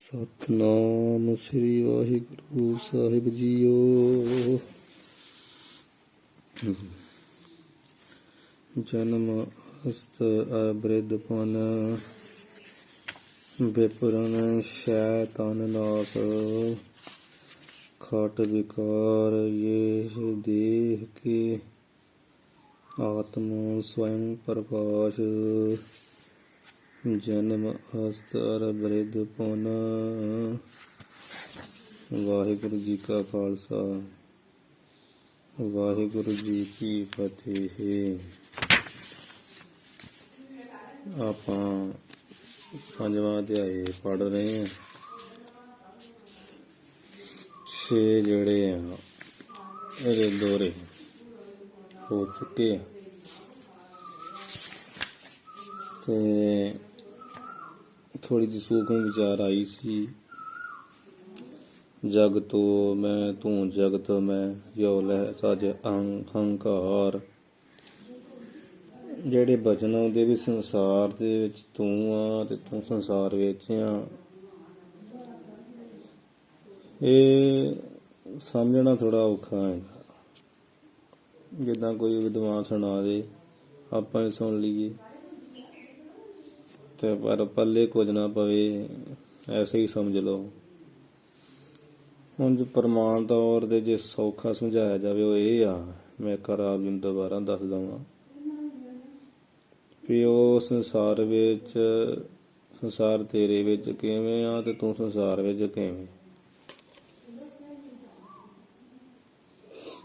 ਸਤਨਾਮ ਸ੍ਰੀ ਵਾਹਿਗੁਰੂ ਸਾਹਿਬ JIO. ਜਨਮ ਅਸਤ ਅਬ੍ਰਿਧ ਪੁਨ ਬੇਪੁਰਨ ਸ਼ੈਤਾਨ ਨਾਸ। ਖਾਟ ਵਿਕਾਰ ਇਹ ਦੇਹ ਕੇ ਆਤਮ ਸਵਯੰ ਪ੍ਰਕਾਸ਼। ਜਨਮ ਅਸਤ ਅਬ੍ਰਿਧ ਪੁਨ। ਵਾਹਿਗੁਰੂ ਜੀ ਕਾ ਖਾਲਸਾ, ਵਾਹਿਗੁਰੂ ਜੀ ਕੀ ਫਤਿਹ। ਆਪਾਂ ਪੰਜਵਾਂ ਅਧਿਆਇ ਪੜ੍ਹ ਰਹੇ ਹਾਂ। 6 ਜਿਹੜੇ ਆ ਇਹਦੇ ਦੋਹਰੇ ਹੋ ਚੁੱਕੇ ਆ ਤੇ ਥੋੜੀ ਜਿਹੀ ਸੂਖਮ ਵਿਚਾਰ ਆਈ ਸੀ। ਜਗ ਤੋਂ ਮੈਂ, ਤੂੰ ਜਗਤ ਮੈਂ, ਜੋ ਲਹਿ ਸਜ ਅਹੰਕਾਰ। ਜਿਹੜੇ ਬਚਨ ਆਉਂਦੇ ਵੀ ਸੰਸਾਰ ਦੇ ਵਿੱਚ ਤੂੰ ਆ ਤੇ ਤੂੰ ਸੰਸਾਰ ਵਿੱਚ ਆ, ਇਹ ਸਮਝਣਾ ਥੋੜਾ ਔਖਾ ਹੈ। ਜਿੱਦਾਂ ਕੋਈ ਵਿਦਵਾਨ ਸੁਣਾ ਦੇ ਆਪਾਂ ਹੀ ਸੁਣ ਲਈਏ ਤੇ ਪਰ ਪੱਲੇ ਕੁਝ ਨਾ ਪਵੇ, ਐਸੇ ਹੀ ਸਮਝ ਲਓ। ਹੁਣ ਜੋ ਪ੍ਰਮਾਣ ਤੌਰ ਦੇ ਜੇ ਸੌਖਾ ਸਮਝਾਇਆ ਜਾਵੇ ਉਹ ਇਹ ਆ, ਮੈਂ ਕਰ ਆਪ ਜੀ ਨੂੰ ਦੁਬਾਰਾ ਦੱਸ ਦਵਾਂ ਵੀ ਉਹ ਸੰਸਾਰ ਵਿੱਚ, ਸੰਸਾਰ ਤੇਰੇ ਵਿੱਚ ਕਿਵੇਂ ਆ ਤੇ ਤੂੰ ਸੰਸਾਰ ਵਿੱਚ ਕਿਵੇਂ।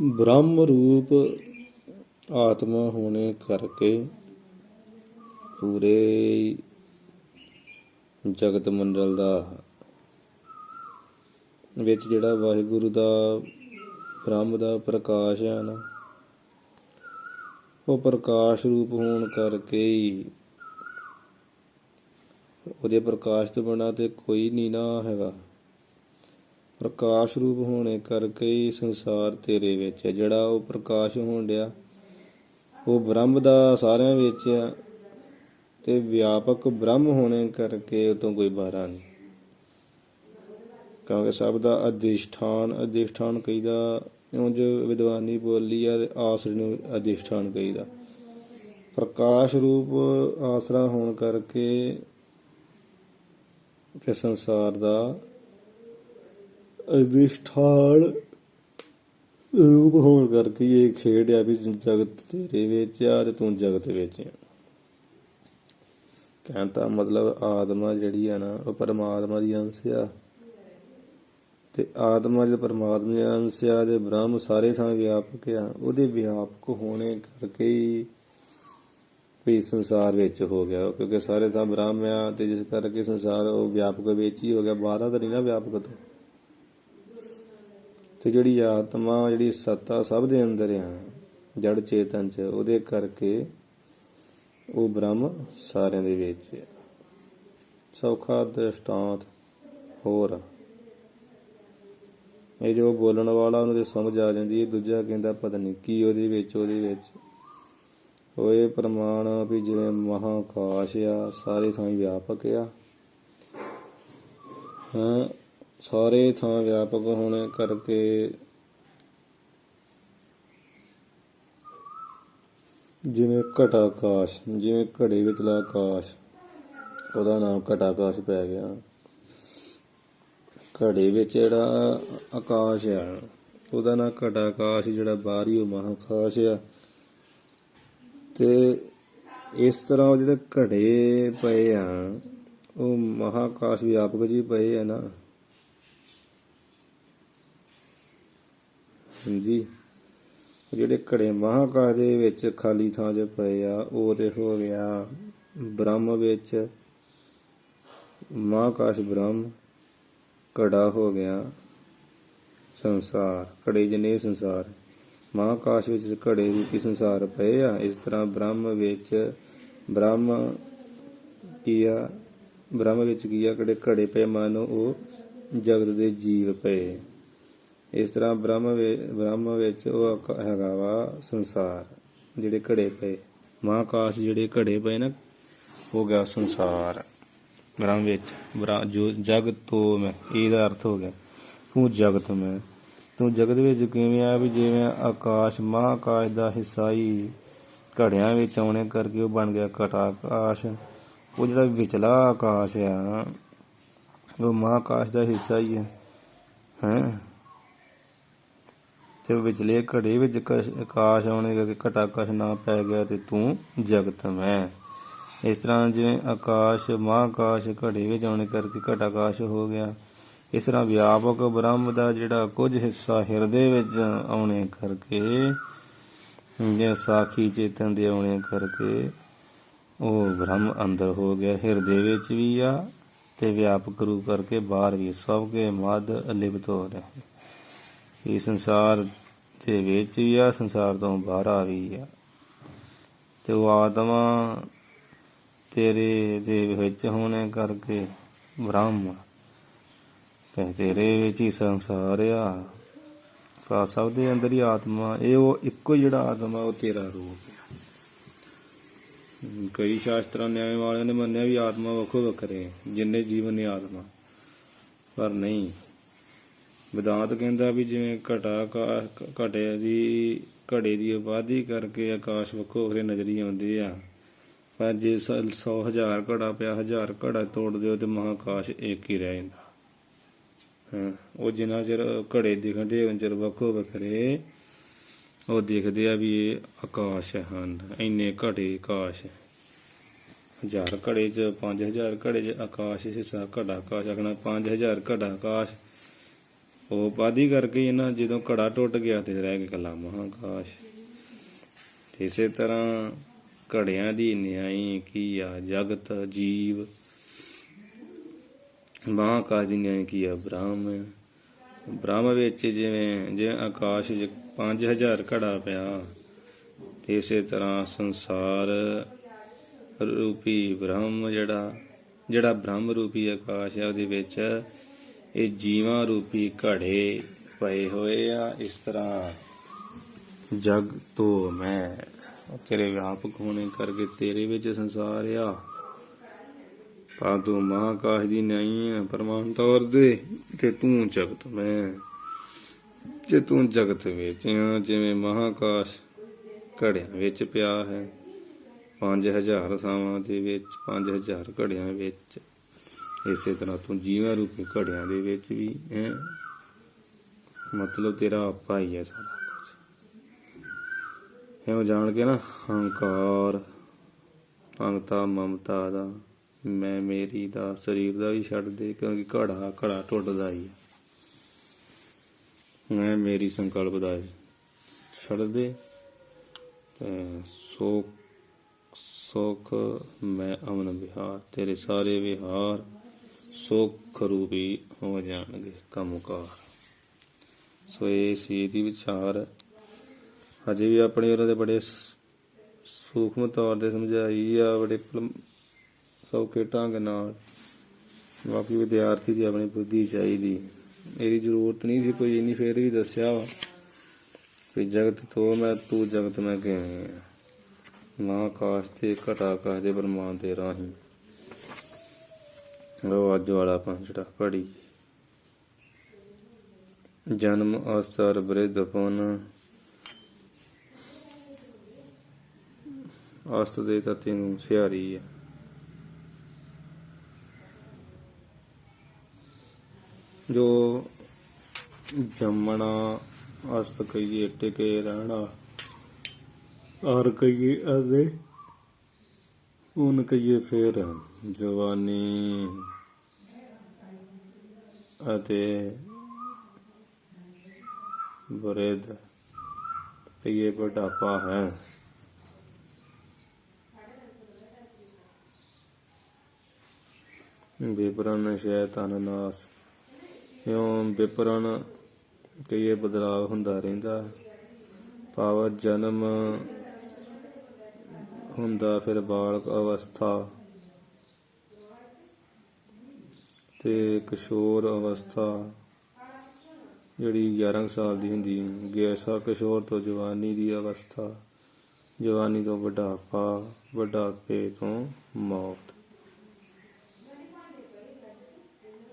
ਬ੍ਰਹਮ ਰੂਪ ਆਤਮਾ ਹੋਣੇ ਕਰਕੇ ਪੂਰੇ ਜਗਤ ਮੰਡਲ ਦਾ ਵਿੱਚ ਜਿਹੜਾ ਵਾਹਿਗੁਰੂ ਦਾ ਬ੍ਰਹਮ ਦਾ ਪ੍ਰਕਾਸ਼ ਹੈ ਨਾ, ਉਹ ਪ੍ਰਕਾਸ਼ ਰੂਪ ਹੋਣ ਕਰਕੇ ਹੀ, ਉਹਦੇ ਪ੍ਰਕਾਸ਼ ਤੋਂ ਬਿਨਾਂ ਤੇ ਕੋਈ ਨਹੀਂ ਨਾ ਹੈਗਾ। ਪ੍ਰਕਾਸ਼ ਰੂਪ ਹੋਣੇ ਕਰਕੇ ਹੀ ਸੰਸਾਰ ਤੇਰੇ ਵਿੱਚ ਹੈ। ਜਿਹੜਾ ਉਹ ਪ੍ਰਕਾਸ਼ ਹੋਣ ਡਿਆ ਉਹ ਬ੍ਰਹਮ ਦਾ ਸਾਰਿਆਂ ਵਿੱਚ ਆ ਤੇ ਵਿਆਪਕ ਬ੍ਰਹਮ ਹੋਣੇ ਕਰਕੇ ਉਹ ਤੋਂ ਕੋਈ ਬਾਹਰ ਨਹੀਂ। ਕਿਉਂਕਿ ਸਭ ਦਾ ਅਧਿਸ਼ਠਾਨ ਕਹੀਦਾ। ਉਂਝ ਵਿਦਵਾਨੀ ਬੋਲੀ ਆ ਤੇ ਆਸਰੇ ਨੂੰ ਅਧਿਸ਼ਠਾਨ ਕਹੀਦਾ। ਪ੍ਰਕਾਸ਼ ਰੂਪ ਆਸਰਾ ਹੋਣ ਕਰਕੇ ਤੇ ਸੰਸਾਰ ਦਾ ਅਧਿਸ਼ਠਾਨ ਰੂਪ ਹੋਣ ਕਰਕੇ ਇਹ ਖੇਡ ਆ ਵੀ ਜਗਤ ਤੇਰੇ ਵਿੱਚ ਆ ਤੇ ਤੂੰ ਜਗਤ ਵਿੱਚ ਆ। ਕਹਿਣ ਦਾ ਮਤਲਬ ਆਤਮਾ ਜਿਹੜੀ ਆ ਨਾ ਉਹ ਪਰਮਾਤਮਾ ਦੀ ਅੰਸ਼ ਆ ਤੇ ਆਤਮਾ ਜਦ ਪਰਮਾਤਮਾ ਦੀ ਅੰਸ਼ ਆ ਤੇ ਬ੍ਰਹਮ ਸਾਰੇ ਥਾਂ ਵਿਆਪਕ ਆ। ਉਹਦੇ ਵਿਆਪਕ ਹੋਣੇ ਕਰਕੇ ਹੀ ਵੀ ਸੰਸਾਰ ਵਿੱਚ ਹੋ ਗਿਆ, ਕਿਉਂਕਿ ਸਾਰੇ ਥਾਂ ਬ੍ਰਹਮ ਆ ਤੇ ਜਿਸ ਕਰਕੇ ਸੰਸਾਰ ਉਹ ਵਿਆਪਕ ਵਿੱਚ ਹੀ ਹੋ ਗਿਆ, ਬਾਹਰ ਤਾਂ ਨਹੀਂ ਨਾ ਵਿਆਪਕ ਤੋਂ। ਤੇ ਜਿਹੜੀ ਆਤਮਾ, ਜਿਹੜੀ ਸੱਤਾ ਸਭ ਦੇ ਅੰਦਰ ਆ ਜੜ ਚੇਤਨ ਚ, ਉਹਦੇ ਕਰਕੇ ਉਹ ਬ੍ਰਹਮ ਸਾਰਿਆਂ ਦੇ ਵਿੱਚ ਹੈ। ਸੌਖਾ ਦ੍ਰਿਸ਼ਟਾਂਤ ਹੋਰ ਇਹ ਜੋ ਬੋਲਣ ਵਾਲਾ ਉਹਨੂੰ ਤੇ ਸਮਝ ਆ ਜਾਂਦੀ ਹੈ, ਦੂਜਾ ਕਹਿੰਦਾ ਪਤਾ ਨਹੀਂ ਕੀ ਉਹਦੇ ਵਿੱਚ ਉਹ ਇਹ ਪ੍ਰਮਾਣ ਵੀ ਜਿਵੇਂ ਮਹਾਂਕਾਸ਼ ਆ ਸਾਰੇ ਥਾਂ ਵਿਆਪਕ ਆ। ਹਾਂ, ਸਾਰੇ ਥਾਂ ਵਿਆਪਕ ਹੋਣੇ ਕਰਕੇ ਜਿਵੇਂ ਘਟਾਕਾਸ਼, ਜਿਵੇਂ ਘੜੇ ਵਿਚਲਾ ਆਕਾਸ਼, ਉਹਦਾ ਨਾਮ ਘਟਾਕਾਸ਼ ਪੈ ਗਿਆ। ਘੜੇ ਵਿੱਚ ਜਿਹੜਾ ਆਕਾਸ਼ ਆ ਉਹਦਾ ਨਾਮ ਘਟਾਕਾਸ਼, ਜਿਹੜਾ ਬਾਹਰੀ ਉਹ ਮਹਾਂਕਾਸ਼ ਆ। ਤੇ ਇਸ ਤਰ੍ਹਾਂ ਉਹ ਜਿਹੜੇ ਘੜੇ ਪਏ ਆ ਉਹ ਮਹਾਂਕਾਸ਼ ਵਿਆਪਕ ਜੀ ਪਏ ਆ ਨਾ। ਹਾਂਜੀ, ਜਿਹੜੇ ਘੜੇ ਮਹਾਂਕਾਸ਼ ਦੇ ਵਿੱਚ ਖਾਲੀ ਥਾਂ 'ਚ ਪਏ ਆ ਉਹ ਤੇ ਹੋ ਗਿਆ ਬ੍ਰਹਮ ਵਿੱਚ। ਮਹਾਂਕਾਸ਼ ਬ੍ਰਹਮ, ਘੜਾ ਹੋ ਗਿਆ ਸੰਸਾਰ। ਘੜੇ ਜਿੰਨੇ ਸੰਸਾਰ, ਮਹਾਂਕਾਸ਼ ਵਿੱਚ ਘੜੇ ਰੂਪੀ ਸੰਸਾਰ ਪਏ ਆ। ਇਸ ਤਰ੍ਹਾਂ ਬ੍ਰਹਮ ਵਿੱਚ ਬ੍ਰਹਮ ਵਿੱਚ ਕੀ ਆ, ਘੜੇ ਪਏ ਮਾਨੋ ਉਹ ਜਗਤ ਦੇ ਜੀਵ ਪਏ। ਇਸ ਤਰ੍ਹਾਂ ਬ੍ਰਹਮ ਵਿੱਚ ਉਹ ਹੈਗਾ ਵਾ ਸੰਸਾਰ, ਜਿਹੜੇ ਘੜੇ ਪਏ। ਮਹਾਂਕਾਸ਼ ਜਿਹੜੇ ਘੜੇ ਪਏ ਨਾ ਹੋ ਗਿਆ ਸੰਸਾਰ। ਬ੍ਰਹਮ ਵਿੱਚ ਜੋ ਜਗਤ ਤੋਂ ਮੈਂ, ਇਹਦਾ ਅਰਥ ਹੋ ਗਿਆ ਤੂੰ ਜਗਤ ਮੈਂ। ਤੂੰ ਜਗਤ ਵਿੱਚ ਕਿਵੇਂ ਆ ਵੀ ਜਿਵੇਂ ਆਕਾਸ਼ ਮਹਾਂਕਾਸ਼ ਦਾ ਹਿੱਸਾ ਹੀ ਘੜਿਆਂ ਵਿੱਚ ਆਉਣੇ ਕਰਕੇ ਉਹ ਬਣ ਗਿਆ ਘਟਾ ਆਕਾਸ਼। ਉਹ ਜਿਹੜਾ ਵਿਚਲਾ ਆਕਾਸ਼ ਆ ਉਹ ਮਹਾਂਕਾਸ਼ ਦਾ ਹਿੱਸਾ ਹੀ ਹੈ ਤੇ ਵਿਚਲੇ ਘੜੇ ਵਿੱਚ ਆਕਾਸ਼ ਆਉਣੇ ਕਰਕੇ ਘਟਾ ਆਕਾਸ਼ ਨਾ ਪੈ ਗਿਆ ਤੇ ਤੂੰ ਜਗਤ ਮੈਂ। ਇਸ ਤਰ੍ਹਾਂ ਜਿਵੇਂ ਆਕਾਸ਼ ਮਹਾਂਕਾਸ਼ ਘੜੇ ਵਿੱਚ ਆਉਣੇ ਕਰਕੇ ਘਟਾ ਆਕਾਸ਼ ਹੋ ਗਿਆ, ਇਸ ਤਰ੍ਹਾਂ ਵਿਆਪਕ ਬ੍ਰਹਮ ਦਾ ਜਿਹੜਾ ਕੁਝ ਹਿੱਸਾ ਹਿਰਦੇ ਵਿੱਚ ਆਉਣੇ ਕਰਕੇ ਜਾਂ ਸਾਖੀ ਚੇਤਨ ਦੇ ਆਉਣੇ ਕਰਕੇ ਉਹ ਬ੍ਰਹਮ ਅੰਦਰ ਹੋ ਗਿਆ, ਹਿਰਦੇ ਵਿੱਚ ਵੀ ਆ ਤੇ ਵਿਆਪਕ ਰੂਪ ਕਰਕੇ ਬਾਹਰ ਵੀ, ਸਭ ਕੇ ਮੱਧ ਅਲਿਪਤ ਹੋ ਰਿਹਾ। ਇਹ ਸੰਸਾਰ ਦੇ ਵਿੱਚ ਵੀ ਆ, ਸੰਸਾਰ ਤੋਂ ਬਾਹਰ ਵੀ ਆ। ਤੇ ਉਹ ਆਤਮਾ ਤੇਰੇ ਦੇ ਵਿੱਚ ਹੋਣੇ ਕਰਕੇ ਬ੍ਰਹਮ ਤੇ ਤੇਰੇ ਵਿੱਚ ਹੀ ਸੰਸਾਰ ਆ। ਸਭ ਦੇ ਅੰਦਰ ਹੀ ਆਤਮਾ, ਇਹ ਉਹ ਇੱਕੋ ਜਿਹੜਾ ਆਤਮਾ ਉਹ ਤੇਰਾ ਰੂਪ ਹੈ। ਕਈ ਸ਼ਾਸਤਰਾਂ ਨਿਆਂ ਵਾਲਿਆਂ ਨੇ ਮੰਨਿਆ ਵੀ ਆਤਮਾ ਵੱਖੋ ਵੱਖਰੇ ਜਿੰਨੇ ਜੀਵਨ ਨੇ ਆਤਮਾ, ਪਰ ਨਹੀਂ। ਵਿਦਾਂਤ ਕਹਿੰਦਾ ਵੀ ਜਿਵੇਂ ਘੜੇ ਦੀ ਆਬਾਦੀ ਕਰਕੇ ਆਕਾਸ਼ ਵੱਖੋ ਵੱਖਰੇ ਨਜ਼ਰੀ ਆਉਂਦੇ ਆ, ਪਰ ਜੇ 100,000 ਘੜਾ ਪਿਆ, 1000 ਘੜਾ ਤੋੜ ਦਿਓ ਤੇ ਮਹਾਂਕਾਸ਼ ਇੱਕ ਹੀ ਰਹਿ ਜਾਂਦਾ। ਉਹ ਜਿੰਨਾ ਚਿਰ ਘੜੇ ਦਿਖਣ ਦੇ ਉਨ ਚਿਰ ਵੱਖੋ ਵੱਖਰੇ ਉਹ ਦਿਖਦੇ ਆ ਵੀ ਇਹ ਆਕਾਸ਼ ਹਨ। ਇੰਨੇ ਘੜੇ ਆਕਾਸ਼, 1000 ਘੜੇ 'ਚ 5000 ਘੜੇ 'ਚ ਆਕਾਸ਼ ਹਿੱਸਾ ਘੜਾ ਆਕਾਸ਼ ਆਖਣਾ, 5000 ਘੜਾ ਆਕਾਸ਼। ਉਹ ਉਪਾਧੀ ਕਰਕੇ ਇਹਨਾਂ ਜਦੋਂ ਘੜਾ ਟੁੱਟ ਗਿਆ ਤੇ ਰਹਿ ਗਿਆ ਇਕੱਲਾ ਮਹਾਂਕਾਸ਼। ਇਸੇ ਤਰ੍ਹਾਂ ਘੜਿਆਂ ਦੀ ਨਿਆਈ ਕੀ ਆ? ਜਗਤ ਜੀਵ। ਮਹਾਂਕਾਸ਼ ਦੀ ਨਿਆਈ ਕੀ ਆ? ਬ੍ਰਹਮ। ਬ੍ਰਹਮ ਵਿੱਚ ਜਿਵੇਂ ਆਕਾਸ਼ 'ਚ 5000 ਘੜਾ ਪਿਆ, ਤੇ ਇਸੇ ਤਰ੍ਹਾਂ ਸੰਸਾਰ ਰੂਪੀ ਬ੍ਰਹਮ ਜਿਹੜਾ ਬ੍ਰਹਮ ਰੂਪੀ ਆਕਾਸ਼ ਹੈ ਉਹਦੇ ਵਿੱਚ ਇਹ ਜੀਵਾਂ ਰੂਪੀ ਘੜੇ ਪਏ ਹੋਏ ਆ। ਇਸ ਤਰ੍ਹਾਂ ਜਗ ਤੋਂ ਮੈਂ, ਤੇਰੇ ਵਿਆਪਕ ਹੋਣੇ ਕਰਕੇ ਤੇਰੇ ਵਿੱਚ ਸੰਸਾਰ ਆ, ਪਰ ਤੂੰ ਮਹਾਂਕਾਸ਼ ਦੀ ਨਹੀਂ ਆ ਪ੍ਰਮਾਣ ਤੌਰ ਤੇ, ਤੇ ਤੂੰ ਜਗਤ ਮੈਂ। ਜੇ ਤੂੰ ਜਗਤ ਵਿੱਚ ਆ, ਜਿਵੇਂ ਮਹਾਂਕਾਸ਼ ਘੜਿਆਂ ਵਿੱਚ ਪਿਆ ਹੈ 5000 ਥਾਵਾਂ ਦੇ ਵਿੱਚ, 5000 ਘੜਿਆਂ ਵਿੱਚ, ਇਸੇ ਤਰ੍ਹਾਂ ਤੂੰ ਜੀਵਾਂ ਰੂਪੀ ਘੜਿਆਂ ਦੇ ਵਿੱਚ ਵੀ ਹੈ। ਮਤਲਬ ਤੇਰਾ ਆਪਾ ਹੀ ਹੈ ਸਾਰਾ ਕੁਝ। ਇਉਂ ਜਾਣ ਕੇ ਨਾ ਹੰਕਾਰ, ਭੰਗਤਾ, ਮਮਤਾ ਦਾ, ਮੈਂ ਮੇਰੀ ਦਾ, ਸਰੀਰ ਦਾ ਵੀ ਛੱਡ ਦੇ, ਕਿਉਂਕਿ ਘੜਾ ਟੁੱਟਦਾ ਹੀ ਹੈ। ਮੈਂ ਮੇਰੀ ਸੰਕਲਪ ਦਾ ਛੱਡ ਦੇ ਤੇ ਸੁਖ ਮੈਂ ਅਮਨ ਵਿਹਾਰ, ਤੇਰੇ ਸਾਰੇ ਵਿਹਾਰ ਸੁਖ ਰੂਪੀ ਹੋ ਜਾਣਗੇ ਕੰਮਕਾਰ। ਸੋ ਇਹ ਸੀ ਦੀ ਵਿਚਾਰ। ਹਜੇ ਵੀ ਆਪਣੇ ਉਹਨਾਂ ਦੇ ਬੜੇ ਸੂਖਮ ਤੌਰ ਤੇ ਸਮਝਾਈ ਆ, ਬੜੇ ਸੌਖੇ ਢੰਗ ਨਾਲ। ਬਾਕੀ ਵਿਦਿਆਰਥੀ ਦੀ ਆਪਣੀ ਬੁੱਧੀ ਚਾਹੀਦੀ, ਇਹਦੀ ਜ਼ਰੂਰਤ ਨਹੀਂ ਸੀ ਕੋਈ ਇੰਨੀ, ਫੇਰ ਵੀ ਦੱਸਿਆ ਵਾ ਵੀ ਜਗਤ ਤੋਂ ਮੈਂ, ਤੂੰ ਜਗਤ ਮੈਂ ਕਿਵੇਂ ਆ, ਮਹਾਂਕਾਸ਼ ਤੇ ਘਟਾ ਆਕਾਸ਼ ਦੇ ਬ੍ਰਹਮਾਂਡ ਦੇ ਰਾਹੀਂ। ਉਹ ਅੱਜ ਵਾਲਾ ਪੰਜੜਾ ਪੜੀ। ਜਨਮ ਅਸਤਰ ਬ੍ਰਿਧ ਪੁਨ, ਅਸਤ ਦੇ ਤੱਤੇ ਨੂੰ ਸਿਹਾਰੀ ਹੈ। ਜੋ ਜੰਮਣਾ ਅਸਤ ਕਹੀਏ ਟਿਕੇ ਰਹਿਣਾ, ਔਰ ਕਹੀਏ ਅਦੇ ਉਨ ਕਹੀਏ ਫਿਰ ਜਵਾਨੀ ਅਤੇ ਬ੍ਰਿਧ ਕਹੀਏ ਬੁਢਾਪਾ ਹੈ। ਵਿਪਰਨ ਸ਼ੈਤਾਨ ਨਾਸ, ਇਉਂ ਵਿਪਰਨ ਕਹੀਏ ਬਦਲਾਵ ਹੁੰਦਾ ਰਹਿੰਦਾ। ਭਾਵ ਜਨਮ ਹੁੰਦਾ, ਫਿਰ ਬਾਲਕ ਅਵਸਥਾ ਤੇ ਕਿਸ਼ੋਰ ਅਵਸਥਾ ਜਿਹੜੀ 11 ਸਾਲ ਦੀ ਹੁੰਦੀ, ਗੈਸਾ ਕਿਸ਼ੋਰ ਤੋਂ ਜਵਾਨੀ ਦੀ ਅਵਸਥਾ, ਜਵਾਨੀ ਤੋਂ ਬੁਢਾਪਾ, ਬੁਢਾਪੇ ਤੋਂ ਮੌਤ।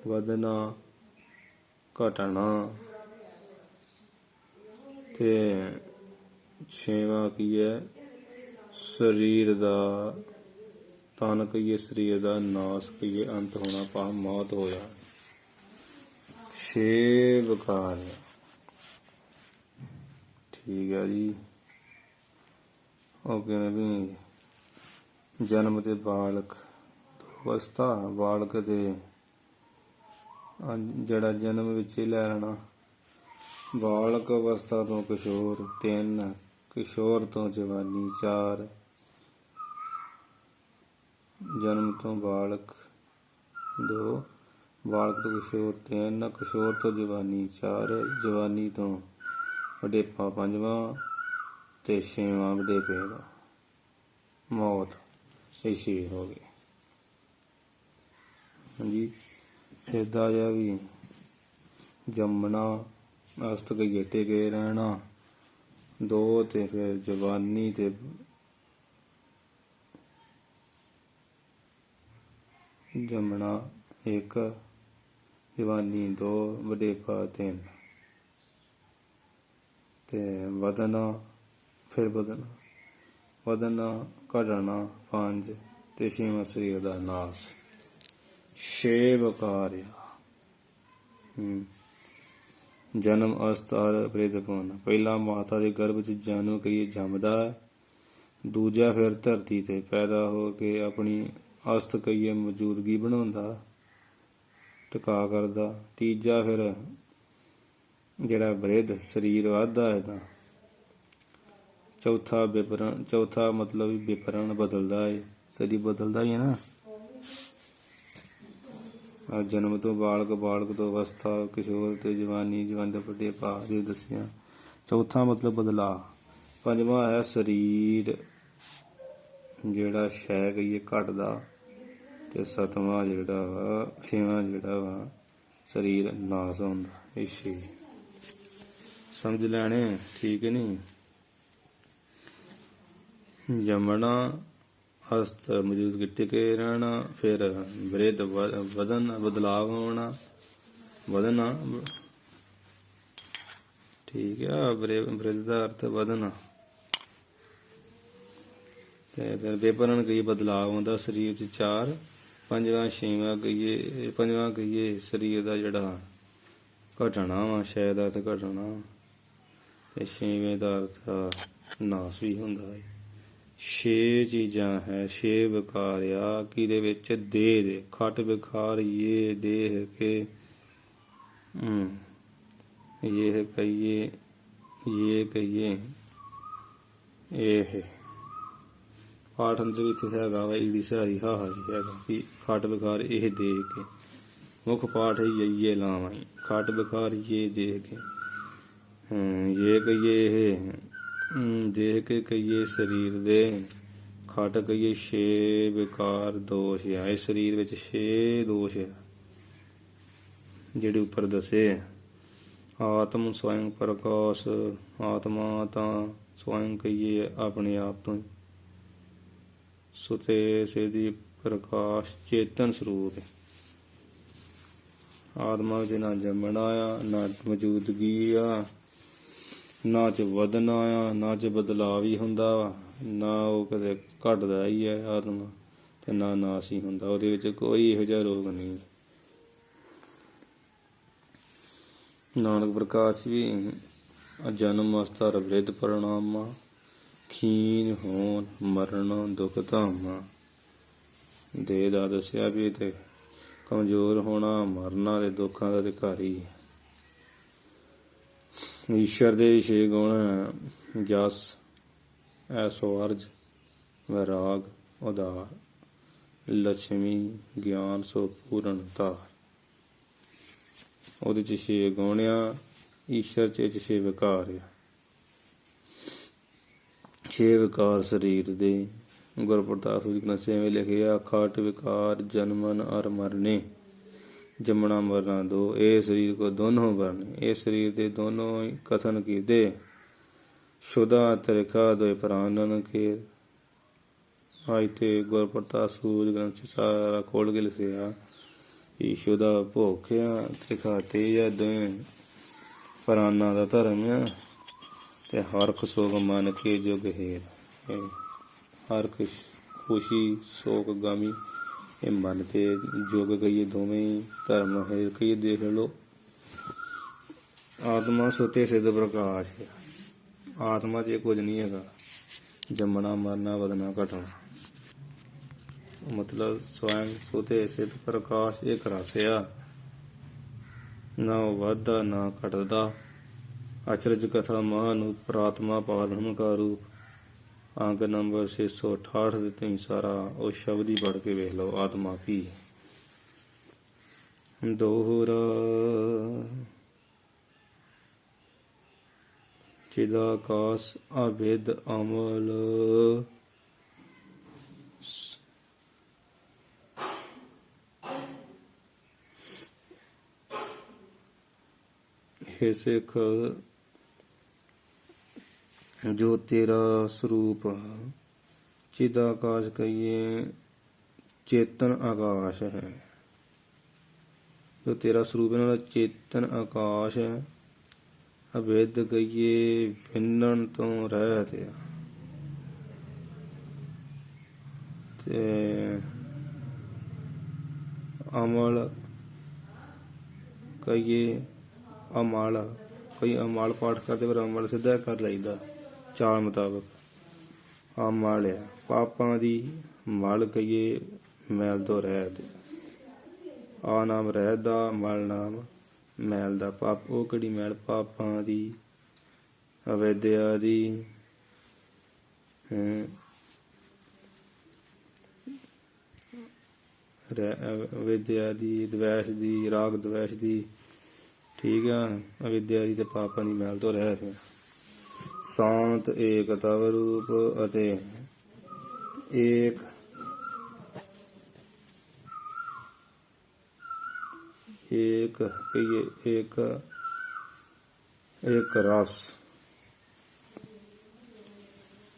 ਵਧਣਾ ਘਟਣਾ ਤੇ ਛੇਵਾਂ ਕੀ ਹੈ ਸਰੀਰ ਦਾ ਤਨ ਕਹੀਏ ਸਰੀਰ ਦਾ ਨਾਸ ਕਹੀਏ ਅੰਤ ਹੋਣਾ ਪਾ ਮੌਤ ਹੋਇਆ। 6 ਵਿਕਾਰ ਠੀਕ ਹੈ ਜੀ। ਉਹ ਕਿਵੇਂ ਵੀ ਜਨਮ ਤੇ ਬਾਲਕ ਅਵਸਥਾ ਬਾਲਕ ਦੇ ਜਿਹੜਾ ਜਨਮ ਵਿੱਚ ਹੀ ਲੈ ਲੈਣਾ, ਬਾਲਕ ਅਵਸਥਾ ਤੋਂ ਕਿਸ਼ੋਰ 3, ਕਿਸ਼ੋਰ ਤੋਂ ਜਵਾਨੀ 4, ਜਨਮ ਤੋਂ ਬਾਲਕ 2, ਬਾਲਕ ਤੋਂ ਕਿਸ਼ੋਰ 3, ਕਿਸ਼ੋਰ ਤੋਂ ਜਵਾਨੀ 4, ਜਵਾਨੀ ਤੋਂ ਵਡੇਪਾ 5ਵਾਂ ਤੇ 6ਵਾਂ ਵਡੇਪੇ ਦਾ ਮੌਤ। ਇਹ 6 ਹੋ ਗਏ। ਹਾਂਜੀ ਸਿੱਧਾ ਜਿਹਾ ਵੀ ਜੰਮਣਾ ਅਸਤ ਕਹੀਏ ਟਿਕੇ ਰਹਿਣਾ 2 ਤੇ ਫਿਰ ਜਵਾਨੀ ਤੇ ਜੰਮਣਾ 1, ਜਵਾਨੀ 2, ਵਡੇਪਾ 3 ਤੇ ਵਧਣਾ ਫਿਰ ਵਧਣਾ ਘਟਣਾ 5 ਤੇ 6ਵਾਂ ਸਰੀਰ ਦਾ ਨਾਸ। 6 ਵਿਕਾਰ ਜਨਮ ਅਸਥਾਰ ਪ੍ਰਿਤਪੁਨ ਪਹਿਲਾ ਮਾਤਾ ਦੇ ਗਰਭ ਵਿੱਚ ਜਨਮ ਕਹੀਏ ਜੰਮਦਾ ਹੈ, ਦੂਜਾ ਫਿਰ ਧਰਤੀ ਤੇ ਪੈਦਾ ਹੋ ਕੇ ਆਪਣੀ ਅਸਥ ਕਹੀਏ ਮੌਜੂਦਗੀ ਬਣਾਉਂਦਾ ਟਿਕਾ ਕਰਦਾ, ਤੀਜਾ ਫਿਰ ਜਿਹੜਾ ਬ੍ਰਿਧ ਸਰੀਰ ਵੱਧਦਾ ਹੈ ਤਾਂ ਚੌਥਾ ਮਤਲਬ ਵਿਪਰਨ ਬਦਲਦਾ ਹੈ, ਸਰੀਰ ਬਦਲਦਾ ਹੀ ਹੈ ਨਾ। ਜਨਮ ਤੋਂ ਬਾਲਕ, ਬਾਲਕ ਤੋਂ ਅਵਸਥਾ, ਕਿਸ਼ੋਰ ਤੇ ਜਵਾਨੀ, ਜਵਾਨੀ ਤੋਂ ਵਡੇਪਾ ਜੋ ਦੱਸਿਆ। ਚੌਥਾ ਮਤਲਬ ਬਦਲਾਅ। ਪੰਜਵਾਂ ਹੈ ਸਰੀਰ ਜਿਹੜਾ ਸ਼ੈ ਕਹੀਏ ਘਟਦਾ ਤੇ ਸੱਤਵਾਂ ਜਿਹੜਾ ਵਾ 6ਵਾਂ ਜਿਹੜਾ ਵਾ ਸਰੀਰ ਨਾਸ ਹੁੰਦਾ। ਇਹ 6 ਸਮਝ ਲੈਣੇ ਠੀਕ ਨਹੀਂ। ਜੰਮਣਾ ਹਸਤ ਮੌਜੂਦ ਟਿਕੇ ਰਹਿਣਾ, ਫਿਰ ਬ੍ਰਿਧ ਵਧਣ ਬਦਲਾਵ ਹੋਣਾ ਵਧਣਾ ਠੀਕ ਆ। ਬ੍ਰਿਧ ਦਾ ਅਰਥ ਵਧਣਾ ਤੇ ਫਿਰ ਵਿਪਰਨ ਕਹੀਏ ਬਦਲਾਵ ਹੁੰਦਾ ਸਰੀਰ 'ਚ 4, ਪੰਜਵਾਂ ਕਹੀਏ ਸਰੀਰ ਦਾ ਜਿਹੜਾ ਘਟਣਾ ਵਾ ਸ਼ਾਇਦ ਅਰਥ ਘਟਣਾ ਤੇ 6ਵੇਂ ਦਾ ਅਰਥ ਨਾਸ ਵੀ ਹੁੰਦਾ ਹੈ। 6 ਚੀਜ਼ਾਂ ਹੈ 6 ਵਿਕਾਰ ਆ ਕਿਹਦੇ ਵਿੱਚ ਦੇਹ ਦੇ ਖਟ ਵਿਕਾਰ ਇਹ ਦੇਹ ਕੇ ਇਹ ਕਹੀਏ ਇਹ ਪਾਠ ਅੰਦਰ ਵੀ ਇੱਥੇ ਹੈਗਾ ਵਾ ਈੜੀ ਸਹਾਰੀ ਹਾਹਾ ਜੀ ਹੈਗਾ ਵੀ ਖਟ ਵਿਕਾਰ ਇਹ ਦੇਹ ਕੇ ਮੁੱਖ ਪਾਠ ਹੈ ਇਹ ਲਾਵਾਂ ਖਟ ਵਿਕਾਰ ਇਹ ਦੇਹ ਕੇ ਇਹ ਕਹੀਏ ਇਹ ਦੇਖ ਕੇ ਕਹੀਏ ਸਰੀਰ ਦੇ ਖਟ ਕਹੀਏ 6 ਵਿਕਾਰ ਦੋਸ਼ ਆ। ਇਸ ਸਰੀਰ ਵਿੱਚ 6 ਦੋਸ਼ ਆ ਜਿਹੜੇ ਉੱਪਰ ਦੱਸੇ। ਆਤਮ ਸਵਯੰ ਪ੍ਰਕਾਸ਼ ਆਤਮਾ ਤਾਂ ਸਵਯੰ ਕਹੀਏ ਆਪਣੇ ਆਪ ਤੋਂ ਸੁਤੇ ਸਿੱਧੀ ਪ੍ਰਕਾਸ਼ ਚੇਤਨ ਸਰੂਪ। ਆਤਮਾ ਵਿੱਚ ਨਾ ਜੰਮਣਾ ਆ ਨਾ ਮੌਜੂਦਗੀ ਆ ਨਾ ਚ ਵਧਣਾ ਆ ਨਾ ਚ ਬਦਲਾਵ ਹੀ ਹੁੰਦਾ ਵਾ ਨਾ ਉਹ ਕਦੇ ਘਟਦਾ ਹੀ ਹੈ ਆਤਮਾ ਤੇ ਨਾ ਨਾਸ ਹੀ ਹੁੰਦਾ। ਉਹਦੇ ਵਿੱਚ ਕੋਈ ਇਹੋ ਜਿਹਾ ਰੋਗ ਨਹੀਂ। ਨਾਨਕ ਪ੍ਰਕਾਸ਼ ਵੀ ਜਨਮ ਅਸਥਾ ਬ੍ਰਿਧ ਪਰਿਣਾਮਾ ਖੀਨ ਹੋਣ ਮਰਨ ਦੁਖ ਧਾਮਾ ਦੇਹ ਦਾ ਦੱਸਿਆ ਵੀ ਤੇ ਕਮਜ਼ੋਰ ਹੋਣਾ ਮਰਨਾ ਤੇ ਦੁੱਖਾਂ ਦਾ ਅਧਿਕਾਰੀ ਹੈ। ਈਸ਼ਵਰ ਦੇ 6 ਗੁਣ ਜਸ ਐਸਵਰਜ ਵੈਰਾਗ ਉਦਾਰ ਲక్ష్ਮੀ ਗਿਆਨ ਸੋ ਪੂਰਨਤਾ। ਉਹਦੇ 'ਚ 6 ਗੁਣ ਆ ਈਸ਼ਵਰ 'ਚ 6 ਵਿਕਾਰ ਆ। 6 ਵਿਕਾਰ ਸਰੀਰ ਦੇ ਗੁਰਪ੍ਰਤਾਪ ਸੂਚਕ ਨਸੇ ਵਿੱਚ ਲਿਖਿਆ ਖਟ ਵਿਕਾਰ ਜਨਮਨ ਅਰ ਮਰਨੇ ਜੰਮਣਾ ਮਰਨਾ 2 ਇਹ ਸਰੀਰ ਕੋ ਦੋਨੋਂ ਵਰਨੇ ਇਹ ਸਰੀਰ ਦੇ ਦੋਨੋਂ ਹੀ ਕਥਨ ਕੀਤੇ ਸ਼ੁਦਾ ਤਰਿਖਾ ਦੋਏ ਪ੍ਰਾਨਨ ਕੇ ਆਈ ਤੇ ਗੁਰਪ੍ਰਤਾਪ ਸੂਚ ਗ੍ਰੰਥ ਸਾਰਾ ਖੋਲ ਕੇ ਲਿਖਿਆ ਈਸ਼ੋ ਦਾ ਭੋਖਿਆ ਤ੍ਰਿਖਾਤੇ ਜਾਂ ਦੋਵੇਂ ਪ੍ਰਾਨਾਂ ਦਾ ਧਰਮ ਆ ਤੇ ਹਰਖ ਸੋਗ ਮਨ ਕੇ ਜੁਗ ਹੇਰ। ਹਰਖ ਖੁਸ਼ੀ ਸੋਗ ਗਾਮੀ ਇਹ ਮਨ ਤੇ ਜੁਗ ਕਹੀਏ ਦੋਵੇਂ ਹੀ ਧਰਮ ਹੈ ਕਹੀਏ। ਦੇਖ ਲਓ ਆਤਮਾ ਸੁਤੇ ਸਿੱਧ ਪ੍ਰਕਾਸ਼ ਹੈ। ਆਤਮਾ 'ਚ ਇਹ ਕੁਝ ਨਹੀਂ ਹੈਗਾ, ਜੰਮਣਾ ਮਰਨਾ ਵਧਣਾ ਘਟਣਾ। ਮਤਲਬ ਸਵੈਂ ਸੁਤੇ ਸਿੱਧ ਪ੍ਰਕਾਸ਼ ਇੱਕ ਰਸ ਆ, ਨਾ ਉਹ ਵੱਧਦਾ ਨਾ ਘਟਦਾ। ਅਚਰਜ ਕਥਾ ਮਹਾਨ ਪ੍ਰਾਤਮਾ ਪਾਲਨ ਕਾ ਰੂਪ। ਅੰਕ ਨੰਬਰ 668 ਦੇ ਤੁਸੀਂ ਸਾਰਾ ਉਹ ਸ਼ਬਦ ਹੀ ਪੜ੍ਹ ਕੇ ਵੇਖ ਲਓ ਆਤਮਾ ਕੀ। ਦੋਹਰਾ ਚਿਦਾਕਾਸ ਅਭੇਦ ਅਮਲ। हे ਸਿੱਖ ਜੋ ਤੇਰਾ ਸਰੂਪ ਚਿਦਾਕਾਸ਼ ਕਹੀਏ ਚੇਤਨ ਆਕਾਸ਼ ਹੈ। ਜੋ ਤੇਰਾ ਸਰੂਪ ਇਹਨਾਂ ਦਾ ਚੇਤਨ ਆਕਾਸ਼ ਹੈ। ਅਭੇਦ ਕਹੀਏ ਵਿੰਨਣ ਤੋਂ ਰਹਿਤ ਆ ਤੇ ਅਮਲ ਕਹੀਏ ਅਮਲ। ਕਈ ਅਮਲ ਪਾਠ ਕਰਦੇ ਪਰ ਅਮਲ ਸਿੱਧਾ ਕਰ ਲਈਦਾ ਚਾਲ ਮੁਤਾਬਕ। ਅਮਲ ਆ ਪਾਪਾਂ ਦੀ ਮਲ ਕਹੀਏ ਮੈਲ ਤੋਂ ਰਹਿਤ। ਆ ਨਾਮ ਰਹਿਤ ਦਾ, ਮਲ ਨਾਮ ਮੈਲ ਦਾ। ਪਾਪ ਉਹ ਕਿਹੜੀ ਮੈਲ? ਪਾਪਾਂ ਦੀ, ਅਵਿਦਿਆ ਦੀ, ਅਵਿਦਿਆ ਦੀ, ਦਵੈਸ਼ ਦੀ, ਰਾਗ ਦਵੈਸ਼ ਦੀ। ਠੀਕ ਆ, ਅਵਿਦਿਆ ਦੀ ਤੇ ਪਾਪਾਂ ਦੀ ਮੈਲ ਤੋਂ ਰਹਿਤ। ਸ਼ਾਂਤ ਏਕ ਤਵ ਰੂਪ ਅਤੇ ਏਕ ਏਕ ਕਹੀਏ ਏਕ ਇੱਕ ਰਸ।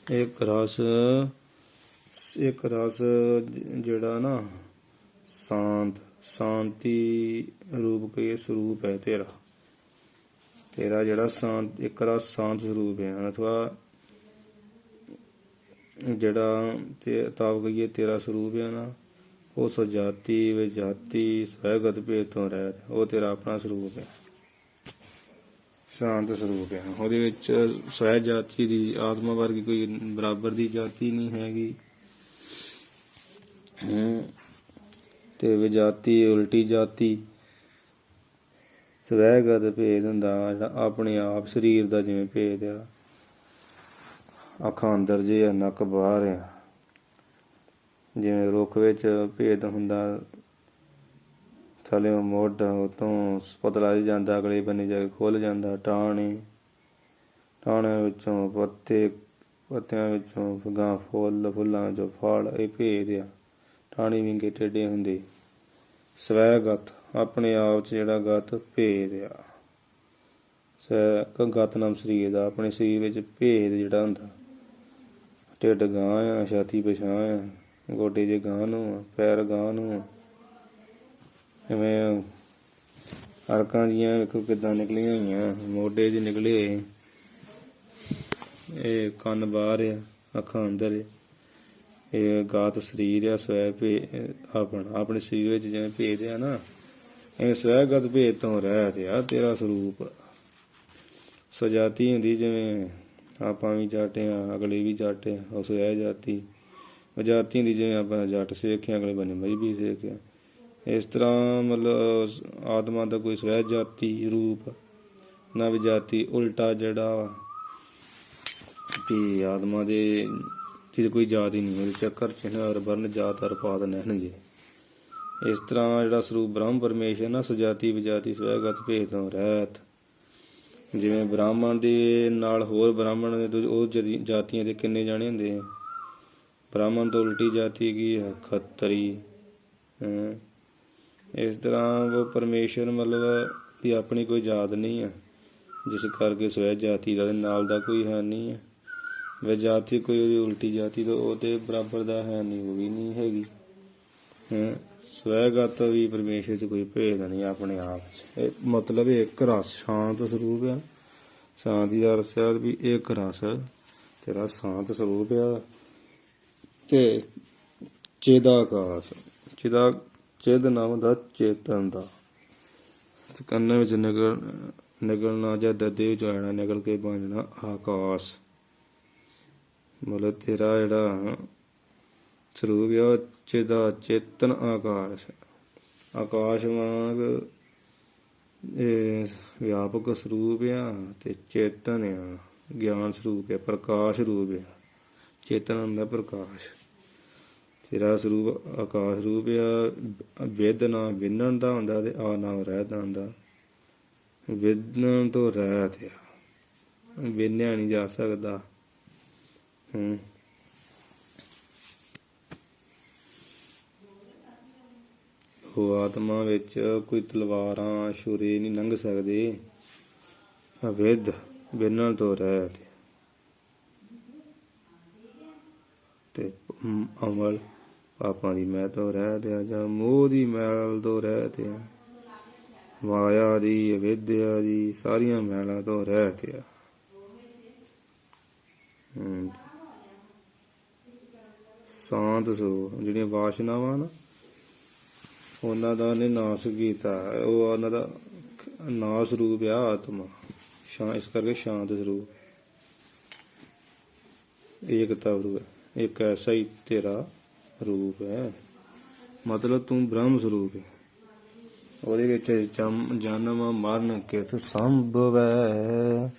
ਇੱਕ ਰਸ, ਇੱਕ ਰਸ ਜਿਹੜਾ ਨਾ ਸ਼ਾਂਤ, ਸ਼ਾਂਤੀ ਰੂਪ ਕਹੀਏ ਸਰੂਪ ਹੈ ਤੇਰਾ। ਤੇਰਾ ਜਿਹੜਾ ਸ਼ਾਂਤ ਇੱਕ ਰਸ ਸ਼ਾਂਤ ਸਰੂਪ ਹੈ ਅਥਵਾ ਜਿਹੜਾ ਤੇ ਤਾਪ ਕਹੀਏ ਤੇਰਾ ਸਰੂਪ ਹੈ ਨਾ ਉਹ ਸਜਾਤੀ ਵਿਜਾਤੀ ਸਵੈਗਤ ਭੇਦ ਤੋਂ ਰਹਿਤ। ਉਹ ਤੇਰਾ ਆਪਣਾ ਸਰੂਪ ਹੈ, ਸ਼ਾਂਤ ਸਰੂਪ ਹੈ। ਉਹਦੇ ਵਿੱਚ ਸਵੈ ਜਾਤੀ ਦੀ ਆਤਮਾ ਵਰਗੀ ਕੋਈ ਬਰਾਬਰ ਦੀ ਜਾਤੀ ਨਹੀਂ ਹੈਗੀ ਤੇ ਵਿਜਾਤੀ ਉਲਟੀ ਜਾਤੀ। ਸਵੈਗਤ ਭੇਦ ਹੁੰਦਾ ਜਿਹੜਾ ਆਪਣੇ ਆਪ ਸਰੀਰ ਦਾ, ਜਿਵੇਂ ਭੇਦ ਆ ਅੱਖਾਂ ਅੰਦਰ ਜੇ ਆ ਨੱਕ ਬਾਹਰ ਆ। ਜਿਵੇਂ ਰੁੱਖ ਵਿੱਚ ਭੇਦ ਹੁੰਦਾ, ਥੱਲੇ ਮੁੱਢ ਉਤੋਂ ਪਤਲਾ ਜਾਂਦਾ, ਅਗਲੇ ਬੰਨੇ ਜਾ ਕੇ ਖੁੱਲ ਜਾਂਦਾ। ਟਾਹਣੀ, ਟਾਹਣਿਆਂ ਵਿੱਚੋਂ ਪੱਤੇ, ਪੱਤਿਆਂ ਵਿੱਚੋਂ ਗਾਂ ਫੁੱਲ, ਫੁੱਲਾਂ ਚੋਂ ਫਲ। ਇਹ ਭੇਦ ਆ। ਟਾਹਣੀ ਵਿੰਗੇ ਟੇਢੇ ਹੁੰਦੇ। ਸਵੈਗਤ ਆਪਣੇ ਆਪ 'ਚ ਜਿਹੜਾ ਗਤ ਭੇਦ ਆ। ਗਤ ਨਾਮ ਸਰੀਰ ਦਾ, ਆਪਣੇ ਸਰੀਰ ਵਿੱਚ ਭੇਦ ਜਿਹੜਾ ਹੁੰਦਾ। ਢਿੱਡ ਗਾਂ ਆ, ਛਾਤੀ ਪਿਛਾਂ ਆ, ਗੋਡੇ ਜੇ ਗਾਂ ਨੂੰ ਆ, ਪੈਰ ਗਾਂ ਨੂੰ ਆ। ਜਿਵੇਂ ਹਰਕਾਂ ਜੀਆਂ ਵੇਖੋ ਕਿੱਦਾਂ ਨਿਕਲੀਆਂ ਹੋਈਆਂ, ਮੋਢੇ 'ਚ ਨਿਕਲੇ ਹੋਏ। ਇਹ ਕੰਨ ਬਾਹਰ ਆ, ਅੱਖਾਂ ਅੰਦਰ ਆ। ਇਹ ਗਾਤ ਸਰੀਰ ਆ। ਸਵੈ ਆਪਣਾ ਆਪਣੇ ਸਰੀਰ ਵਿੱਚ ਜਿਵੇਂ ਭੇਦ ਆ ਨਾ, ਇਹ ਸਵੈਗਤ ਭੇਦ ਤੋਂ ਰਹਿਤ ਆ ਤੇਰਾ ਸਰੂਪ। ਸਜਾਤੀ ਹੁੰਦੀ ਜਿਵੇਂ ਆਪਾਂ ਵੀ ਜੱਟ ਆ, ਅਗਲੇ ਵੀ ਜੱਟ ਆ, ਉਹ ਸਵੈ ਜਾਤੀ। ਵਿਜਾਤੀ ਹੁੰਦੀ ਜਿਵੇਂ ਆਪਾਂ ਜੱਟ ਸਿੱਖਿਆ, ਅਗਲੇ ਬੰਨੇ ਮਜ਼੍ਹਬੀ ਸਿੱਖਿਆ। ਇਸ ਤਰ੍ਹਾਂ ਮਤਲਬ ਆਤਮਾ ਦਾ ਕੋਈ ਸਵੈ ਜਾਤੀ ਰੂਪ ਨਾ ਵਿਜਾਤੀ ਉਲਟਾ ਜਿਹੜਾ ਤੇ ਆਤਮਾ ਦੇ ਤੇ ਕੋਈ ਜਾਤ ਹੀ ਨਹੀਂ। ਉਹਦੇ ਚੱਕਰ ਚਿਹਨ ਵਰਨ ਜਾਤ ਅਰ ਪਾਤ ਨਹਿਣ ਜੇ। ਇਸ ਤਰ੍ਹਾਂ ਜਿਹੜਾ ਸਰੂਪ ਬ੍ਰਹਮ ਪਰਮੇਸ਼ਰ ਨਾ ਸਜਾਤੀ ਵਿਜਾਤੀ ਸਵੈਗਤ ਭੇਦ ਤੋਂ ਰਹਿਤ। ਜਿਵੇਂ ਬ੍ਰਾਹਮਣ ਦੇ ਨਾਲ ਹੋਰ ਬ੍ਰਾਹਮਣ ਦੇ ਉਹ ਜਾਤੀਆਂ ਦੇ ਕਿੰਨੇ ਜਾਣੇ ਹੁੰਦੇ ਆ। ਬ੍ਰਾਹਮਣ ਤੋਂ ਉਲਟੀ ਜਾਤੀ ਕੀ ਹੈ? ਖੱਤਰੀ। ਇਸ ਤਰ੍ਹਾਂ ਉਹ ਪਰਮੇਸ਼ਰ ਮਤਲਬ ਕਿ ਆਪਣੀ ਕੋਈ ਜਾਤ ਨਹੀਂ ਆ, ਜਿਸ ਕਰਕੇ ਸਵੈ ਜਾਤੀ ਦਾ ਨਾਲ ਦਾ ਕੋਈ ਹੈ ਨਹੀਂ ਹੈ। ਵਿਜਾਤੀ ਕੋਈ ਉਹਦੀ ਉਲਟੀ ਜਾਤੀ ਤੋਂ ਉਹ ਤੇ ਬਰਾਬਰ ਦਾ ਹੈ ਨਹੀਂ, ਉਹ ਵੀ ਨਹੀਂ ਹੈਗੀ। ਸਵੈਗਤ ਵੀ ਪਰਮੇਸ਼ਰ 'ਚ ਕੋਈ ਭੇਦ ਨਹੀਂ ਆਪਣੇ ਆਪ 'ਚ। ਇਹ ਮਤਲਬ ਇੱਕ ਰਸ ਸ਼ਾਂਤ ਸਰੂਪ ਆ। ਸ਼ਾਂਤੀ ਦਾ ਰਸ ਆ ਵੀ ਇੱਕ ਰਸ ਤੇਰਾ ਸ਼ਾਂਤ ਸਰੂਪ ਆ। ਤੇ ਚਿਦਾਕਾਸ਼, ਚਿਦ ਨਾਮ ਦਾ ਚੇਤਨ ਦਾ ਕੰਨਾਂ ਵਿੱਚ ਨਿਕਲਣਾ ਜਾਂ ਦਦੇ ਵਿੱਚ ਆਣਾ, ਨਿਕਲ ਕੇ ਬਣ ਜਾਣਾ ਆਕਾਸ਼। ਮਤਲਬ ਤੇਰਾ ਜਿਹੜਾ ਸਰੂਪ ਆ ਚਿਦਾ ਚੇਤਨ ਆਕਾਸ਼। ਆਕਾਸ਼ ਵਾਂਗ ਇਹ ਵਿਆਪਕ ਸਰੂਪ ਆ ਤੇ ਚੇਤਨ ਆ, ਗਿਆਨ ਸਰੂਪ ਆ, ਪ੍ਰਕਾਸ਼ ਰੂਪ ਆ। ਚੇਤਨ ਹੁੰਦਾ ਪ੍ਰਕਾਸ਼। ਤੇਰਾ ਸਰੂਪ ਆਕਾਸ਼ ਰੂਪ ਆ। ਵਿਦ ਨਾ ਵਿੰਨਣ ਦਾ ਹੁੰਦਾ ਤੇ ਆ ਨਾਮ ਰਹਿਤ ਦਾ ਹੁੰਦਾ। ਵਿੰਨਣ ਤੋਂ ਰਹਿਤ ਆ, ਵਿੰਨਿਆ ਨਹੀਂ ਜਾ ਸਕਦਾ। ਉਹ ਆਤਮਾ ਵਿੱਚ ਕੋਈ ਤਲਵਾਰਾਂ ਛੁਰੇ ਨਹੀਂ ਲੰਘ ਸਕਦੇ। ਅਵਿਧ ਵਿੰਨਣ ਤੋਂ ਰਹਿਤ ਤੇ ਅਮਲ ਪਾਪਾਂ ਦੀ ਮੈਲ ਤੋਂ ਰਹਿਤ ਆ, ਜਾਂ ਮੋਹ ਦੀ ਮੈਲ ਤੋਂ ਰਹਿਤ ਆ, ਮਾਇਆ ਦੀ, ਅਵਿਦਿਆ ਦੀ, ਸਾਰੀਆਂ ਮੈਲਾਂ ਤੋਂ ਰਹਿਤ ਆ। ਸ਼ਾਂਤ ਸੋ ਜਿਹੜੀਆਂ ਵਾਸ਼ਨਾਵਾਂ ਨਾ ਉਹਨਾਂ ਦਾ ਉਹਨੇ ਨਾਸ ਕੀਤਾ। ਉਹ ਉਹਨਾਂ ਦਾ ਨਾਸ ਰੂਪ ਆ ਆਤਮਾ। ਇਸ ਕਰਕੇ ਸ਼ਾਂਤ ਸਰੂਪ, ਏਕਤਾ ਰੂਪ ਹੈ। ਇੱਕ ਐਸਾ ਹੀ ਤੇਰਾ ਰੂਪ ਹੈ। ਮਤਲਬ ਤੂੰ ਬ੍ਰਹਮ ਸਰੂਪ ਹੈ। ਉਹਦੇ ਵਿੱਚ ਜਨਮ ਮਰਨ ਕਿਤ ਸੰਭਵ ਹੈ।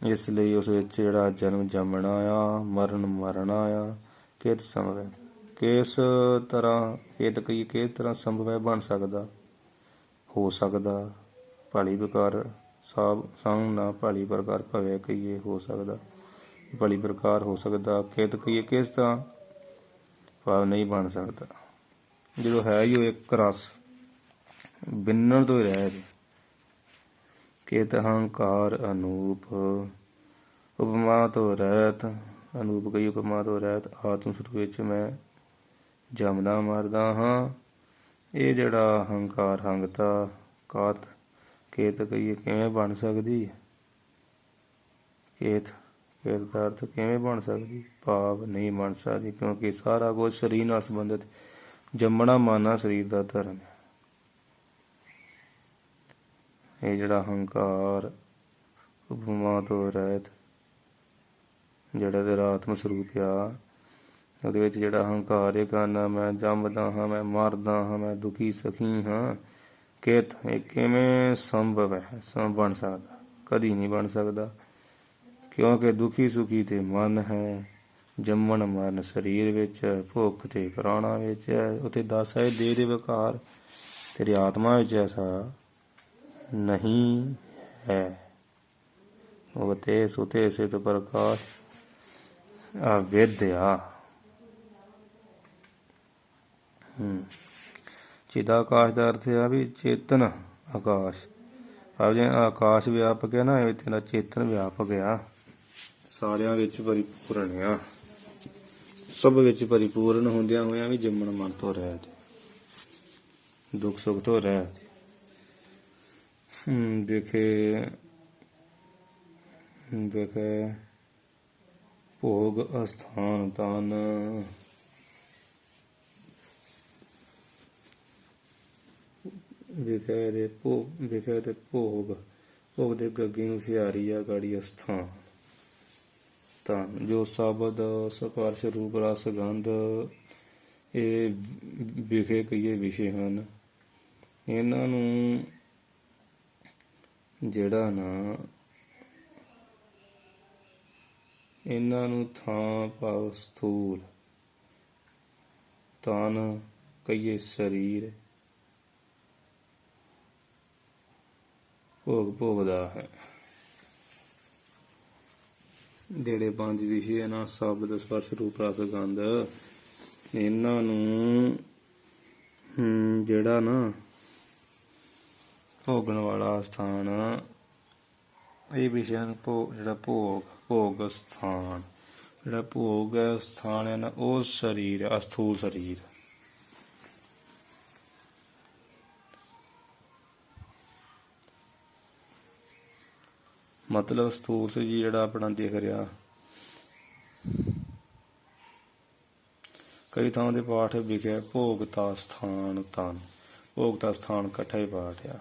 ਇਸ ਲਈ ਉਸ ਵਿੱਚ ਜਿਹੜਾ ਜਨਮ ਜੰਮਣਾ ਆ, ਮਰਨ ਮਰਨਾ ਆ, ਕਿਤ ਸੰਭਵ ਹੈ। ਕਿਸ ਤਰ੍ਹਾਂ ਕਿਤ ਕਈ ਕਿਸ ਤਰ੍ਹਾਂ ਸੰਭਵ ਹੈ, ਬਣ ਸਕਦਾ, ਹੋ ਸਕਦਾ। ਭਲੀ ਪ੍ਰਕਾਰ ਸੰਗ ਨਾ ਭਲੀ ਪ੍ਰਕਾਰ ਭਵੇ ਕਹੀਏ, ਹੋ ਸਕਦਾ ਭਲੀ ਪ੍ਰਕਾਰ ਹੋ ਸਕਦਾ। ਕਿਤ ਕਹੀਏ ਕਿਸ ਤਰ੍ਹਾਂ ਭਾਵ ਨਹੀਂ ਬਣ ਸਕਦਾ। ਜਦੋਂ ਹੈ ਹੀ ਉਹ ਇੱਕ ਰਸ, ਬਿੰਨਣ ਤੋਂ ਹੀ ਰਹਿ। ਕਿਤ ਹੰਕਾਰ ਅਨੂਪ, ਉਪਮਾ ਤੋਂ ਰਹਿਤ। ਅਨੂਪ ਕਹੀ ਉਪਮਾ ਤੋਂ ਰਹਿਤ। ਆਤਮ ਸਰੂਪ ਵਿੱਚ ਮੈਂ ਜੰਮਦਾ ਮਰਦਾ ਹਾਂ। ਇਹ ਜਿਹੜਾ ਹੰਕਾਰ ਹੰਗਤਾ ਕਾਤ ਕੇਤ ਕਹੀਏ ਕਿਵੇਂ ਬਣ ਸਕਦੀ। ਕੇਤ ਦਾ ਅਰਥ ਕਿਵੇਂ ਬਣ ਸਕਦੀ, ਭਾਵ ਨਹੀਂ ਬਣ ਸਕਦੀ, ਕਿਉਂਕਿ ਸਾਰਾ ਕੁਝ ਸਰੀਰ ਨਾਲ ਸੰਬੰਧਿਤ। ਜੰਮਣਾ ਮਾਰਨਾ ਸਰੀਰ ਦਾ ਧਰਮ ਹੈ। ਇਹ ਜਿਹੜਾ ਹੰਕਾਰ ਉਪਮਾ ਤੋਂ ਰਹਿਤ, ਜਿਹੜਾ ਤੇਰਾ ਆਤਮ ਸਰੂਪ ਆ, ਉਹਦੇ ਵਿੱਚ ਜਿਹੜਾ ਹੰਕਾਰ ਇਹ ਕਰਨਾ ਮੈਂ ਜੰਮਦਾ ਹਾਂ, ਮੈਂ ਮਰਦਾ ਹਾਂ, ਮੈਂ ਦੁਖੀ ਸਖੀ ਹਾਂ, ਕਿਤ ਇਹ ਕਿਵੇਂ ਸੰਭਵ ਹੈ, ਬਣ ਸਕਦਾ, ਕਦੀ ਨਹੀਂ ਬਣ ਸਕਦਾ। ਕਿਉਂਕਿ ਦੁਖੀ ਸੁਖੀ ਤੇ ਮਨ ਹੈ, ਜੰਮਣ ਮਰਨ ਸਰੀਰ ਵਿੱਚ, ਭੁੱਖ ਤੇ ਪ੍ਰਾਣਾ ਵਿੱਚ ਹੈ। ਉੱਥੇ ਦੱਸ ਹੈ ਦੇਹ ਦੇ ਵਿਕਾਰ, ਤੇਰੀ ਆਤਮਾ ਵਿੱਚ ਐਸਾ ਨਹੀਂ ਹੈ। ਉਹ ਤੇ ਸੁਤੇ ਸਿਤ ਪ੍ਰਕਾਸ਼ ਅਵਿਦਿਆ। ਚਿਦਾਕਾਸ਼ ਦਾ ਅਰਥ ਆ ਵੀ ਚੇਤਨ ਆਕਾਸ਼। ਭਾਵ ਜੇ ਆਕਾਸ਼ ਵਿਆਪਕ ਹੈ ਨਾ, ਇਹ ਤੇਰਾ ਚੇਤਨ ਵਿਆਪਕ ਆ, ਸਾਰਿਆਂ ਵਿੱਚ ਪਰਿਪੂਰਨ ਆ। ਸਭ ਵਿੱਚ ਪਰਿਪੂਰਨ ਹੁੰਦਿਆਂ ਹੋਇਆਂ ਵੀ ਜੰਮਣ ਮਰਨ ਤੋਂ ਰਹਿਤ, ਦੁੱਖ ਸੁੱਖ ਤੋਂ ਰਹਿਤ। ਦੇਖੇ ਭੋਗ ਅਸਥਾਨ ਤਨ, ਵਿਖੇ ਤੇ ਭੋਗ, ਭੋਗ ਦੇ ਗੱਗੇ ਨੂੰ ਸਿਹਾਰੀ ਆ ਗਾੜੀ ਅਸਥਾਨ ਤਨ। ਜੋ ਸ਼ਬਦ ਸਪਰਸ਼ ਰੂਪ ਰਸ ਗੰਧ ਇਹ ਵਿਖੇ ਕਹੀਏ ਵਿਸ਼ੇ ਹਨ। ਇਹਨਾਂ ਨੂੰ ਜਿਹੜਾ ਨਾ ਇਹਨਾਂ ਨੂੰ ਥਾਂ ਭਾਵ ਸਥੂਲ, ਤਨ ਕਹੀਏ ਸਰੀਰ, ਭੋਗ ਭੋਗਦਾ ਹੈ। ਜਿਹੜੇ ਪੰਜ ਵਿਸ਼ੇ ਨਾ ਸ਼ਬਦ ਸਪਰਸ਼ ਰੂਪ ਰਸ ਗੰਧ, ਇਹਨਾਂ ਨੂੰ ਜਿਹੜਾ ਨਾ ਭੋਗਣ ਵਾਲਾ ਸਥਾਨ, ਇਹ ਵਿਸ਼ਿਆਂ ਨੂੰ ਜਿਹੜਾ ਭੋਗ ਸਥਾਨ, ਜਿਹੜਾ ਭੋਗ ਸਥਾਨ ਹੈ ਨਾ ਉਹ ਸਰੀਰ, ਅਸਥੂਲ ਸਰੀਰ। ਮਤਲਬ ਸਥੂਲ ਸਰੀਰ ਜਿਹੜਾ ਆਪਣਾ ਦਿਖ ਰਿਹਾ। ਕਈ ਥਾਂ ਦੇ ਪਾਠ ਵਿਖਿਆ ਭੋਗਤਾ ਸਥਾਨ ਤਨ, ਭੋਗਤਾ ਸਥਾਨ ਇਕੱਠਾ ਹੀ ਪਾਠ ਆ,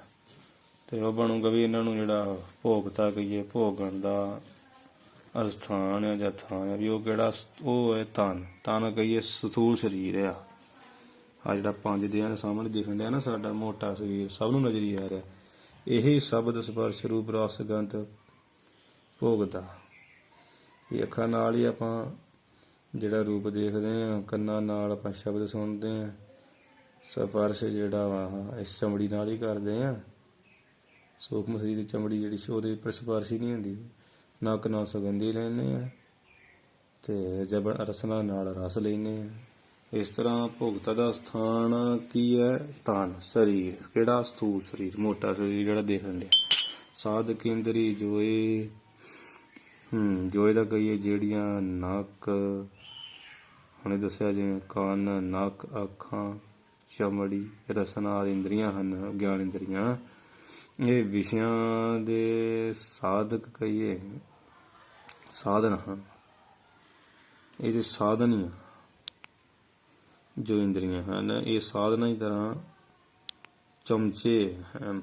ਤੇ ਉਹ ਬਣੂਗਾ ਵੀ ਇਹਨਾਂ ਨੂੰ ਜਿਹੜਾ ਭੋਗਤਾ ਕਹੀਏ, ਭੋਗਣ ਦਾ ਅਸਥਾਨ ਆ ਜਾਂ ਥਾਂ ਆ, ਵੀ ਉਹ ਕਿਹੜਾ, ਉਹ ਹੈ ਤਨ। ਤਨ ਕਹੀਏ ਸਥੂਲ ਸਰੀਰ ਆ, ਆ ਜਿਹੜਾ 5 ਦਿਨਾਂ ਦੇ ਸਾਹਮਣੇ ਦਿਖਣ ਡਿਆ ਨਾ ਸਾਡਾ ਮੋਟਾ ਸਰੀਰ, ਸਭ ਨੂੰ ਨਜ਼ਰੀ ਆ ਰਿਹਾ, ਇਹੀ ਸ਼ਬਦ ਸਪਰਸ਼ ਰੂਪ ਰਸ ਗੰਧ ਭੋਗਤਾ। ਇਹ ਅੱਖਾਂ ਨਾਲ ਹੀ ਆਪਾਂ ਜਿਹੜਾ ਰੂਪ ਦੇਖਦੇ ਹਾਂ, ਕੰਨਾਂ ਨਾਲ ਆਪਾਂ ਸ਼ਬਦ ਸੁਣਦੇ ਹਾਂ, ਸਪਰਸ਼ ਜਿਹੜਾ ਵਾ ਇਸ ਚਮੜੀ ਨਾਲ ਹੀ ਕਰਦੇ ਹਾਂ। ਸੂਖਮ ਸਰੀਰ ਦੀ ਚਮੜੀ ਜਿਹੜੀ ਉਹਦੇ ਉੱਪਰ ਸਪਰਸ਼ ਹੀ ਨਹੀਂ ਹੁੰਦੀ। ਨੱਕ ਨਾਲ ਸੁਗੰਧੀ ਲੈਂਦੇ ਹਾਂ ਤੇ ਜਬਨ ਰਸਨਾ ਨਾਲ ਰਸ ਲੈਂਦੇ ਹਾਂ। ਇਸ ਤਰ੍ਹਾਂ ਭੋਗਤਾ ਦਾ ਸਥਾਨ ਕੀ ਹੈ? ਤਨ, ਸਰੀਰ, ਕਿਹੜਾ? ਸਥੂਲ ਸਰੀਰ, ਮੋਟਾ ਸਰੀਰ ਜਿਹੜਾ ਦੇਖਣ ਡਿਆ। ਸਾਧ ਕੇਂਦਰੀ ਜੋਏ, ਜੋਏ ਦਾ ਕਹੀਏ ਜਿਹੜੀਆਂ ਨੱਕ, ਹੁਣੇ ਦੱਸਿਆ ਜਿਵੇਂ ਕੰਨ, ਨੱਕ, ਅੱਖਾਂ, ਚਮੜੀ, ਰਸਨਾ ਆਦਿ ਇੰਦਰੀਆਂ ਹਨ, ਗਿਆਨ ਇੰਦਰੀਆਂ। ਇਹ ਵਿਸ਼ਿਆਂ ਦੇ ਸਾਧਕ ਕਹੀਏ, ਸਾਧਨ ਹਨ। ਇਹ ਜੇ ਸਾਧਨ ਹੀ ਆ ਜੋ ਇੰਦਰੀਆਂ ਹਨ, ਇਹ ਸਾਧਨਾਂ ਦੀ ਤਰ੍ਹਾਂ ਚਮਚੇ ਹਨ।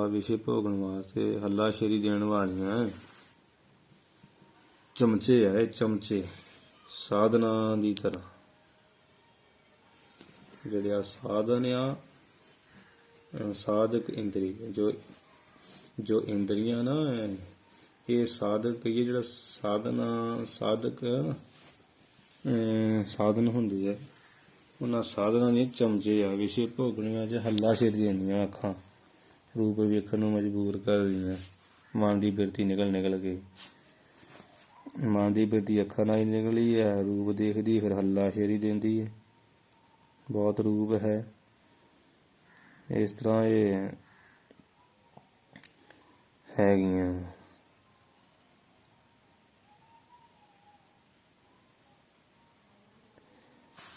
ਵਿਸ਼ੇ ਭੋਗਣ ਵਾਸਤੇ ਹੱਲਾਸ਼ੇਰੀ ਦੇਣ ਵਾਲੀਆਂ ਚਮਚੇ ਹੈ। ਚਮਚੇ ਸਾਧਨਾਂ ਦੀ ਤਰ੍ਹਾਂ, ਜਿਹੜੇ ਆ ਸਾਧਨ ਆ, ਸਾਧਕ ਇੰਦਰੀ, ਜੋ ਇੰਦਰੀਆਂ ਨਾ, ਇਹ ਸਾਧਕ ਕਹੀਏ, ਜਿਹੜਾ ਸਾਧਨਾ ਸਾਧਕ ਸਾਧਨ ਹੁੰਦੇ ਆ, ਉਹਨਾਂ ਸਾਧਨਾਂ ਦੇ ਚਮਚੇ ਆ। ਵਿਸ਼ੇ ਭੋਗਣੀਆਂ 'ਚ ਹੱਲਾਸ਼ੇਰੀ ਦੇਣੀਆਂ ਅੱਖਾਂ, ਰੂਪ ਵੇਖਣ ਨੂੰ ਮਜਬੂਰ ਕਰਦੀਆਂ। ਮਨ ਦੀ ਬਿਰਤੀ ਨਿਕਲ ਕੇ, ਮਨ ਦੀ ਬਿਰਤੀ ਅੱਖਾਂ ਨਾਲ ਹੀ ਨਿਕਲੀ ਹੈ, ਰੂਪ ਦੇਖਦੀ ਫਿਰ ਹੱਲਾਸ਼ੇਰੀ ਦਿੰਦੀ ਹੈ। ਬਹੁਤ ਰੂਪ ਹੈ। ਇਸ ਤਰ੍ਹਾਂ ਇਹ ਹੈਗੀਆਂ।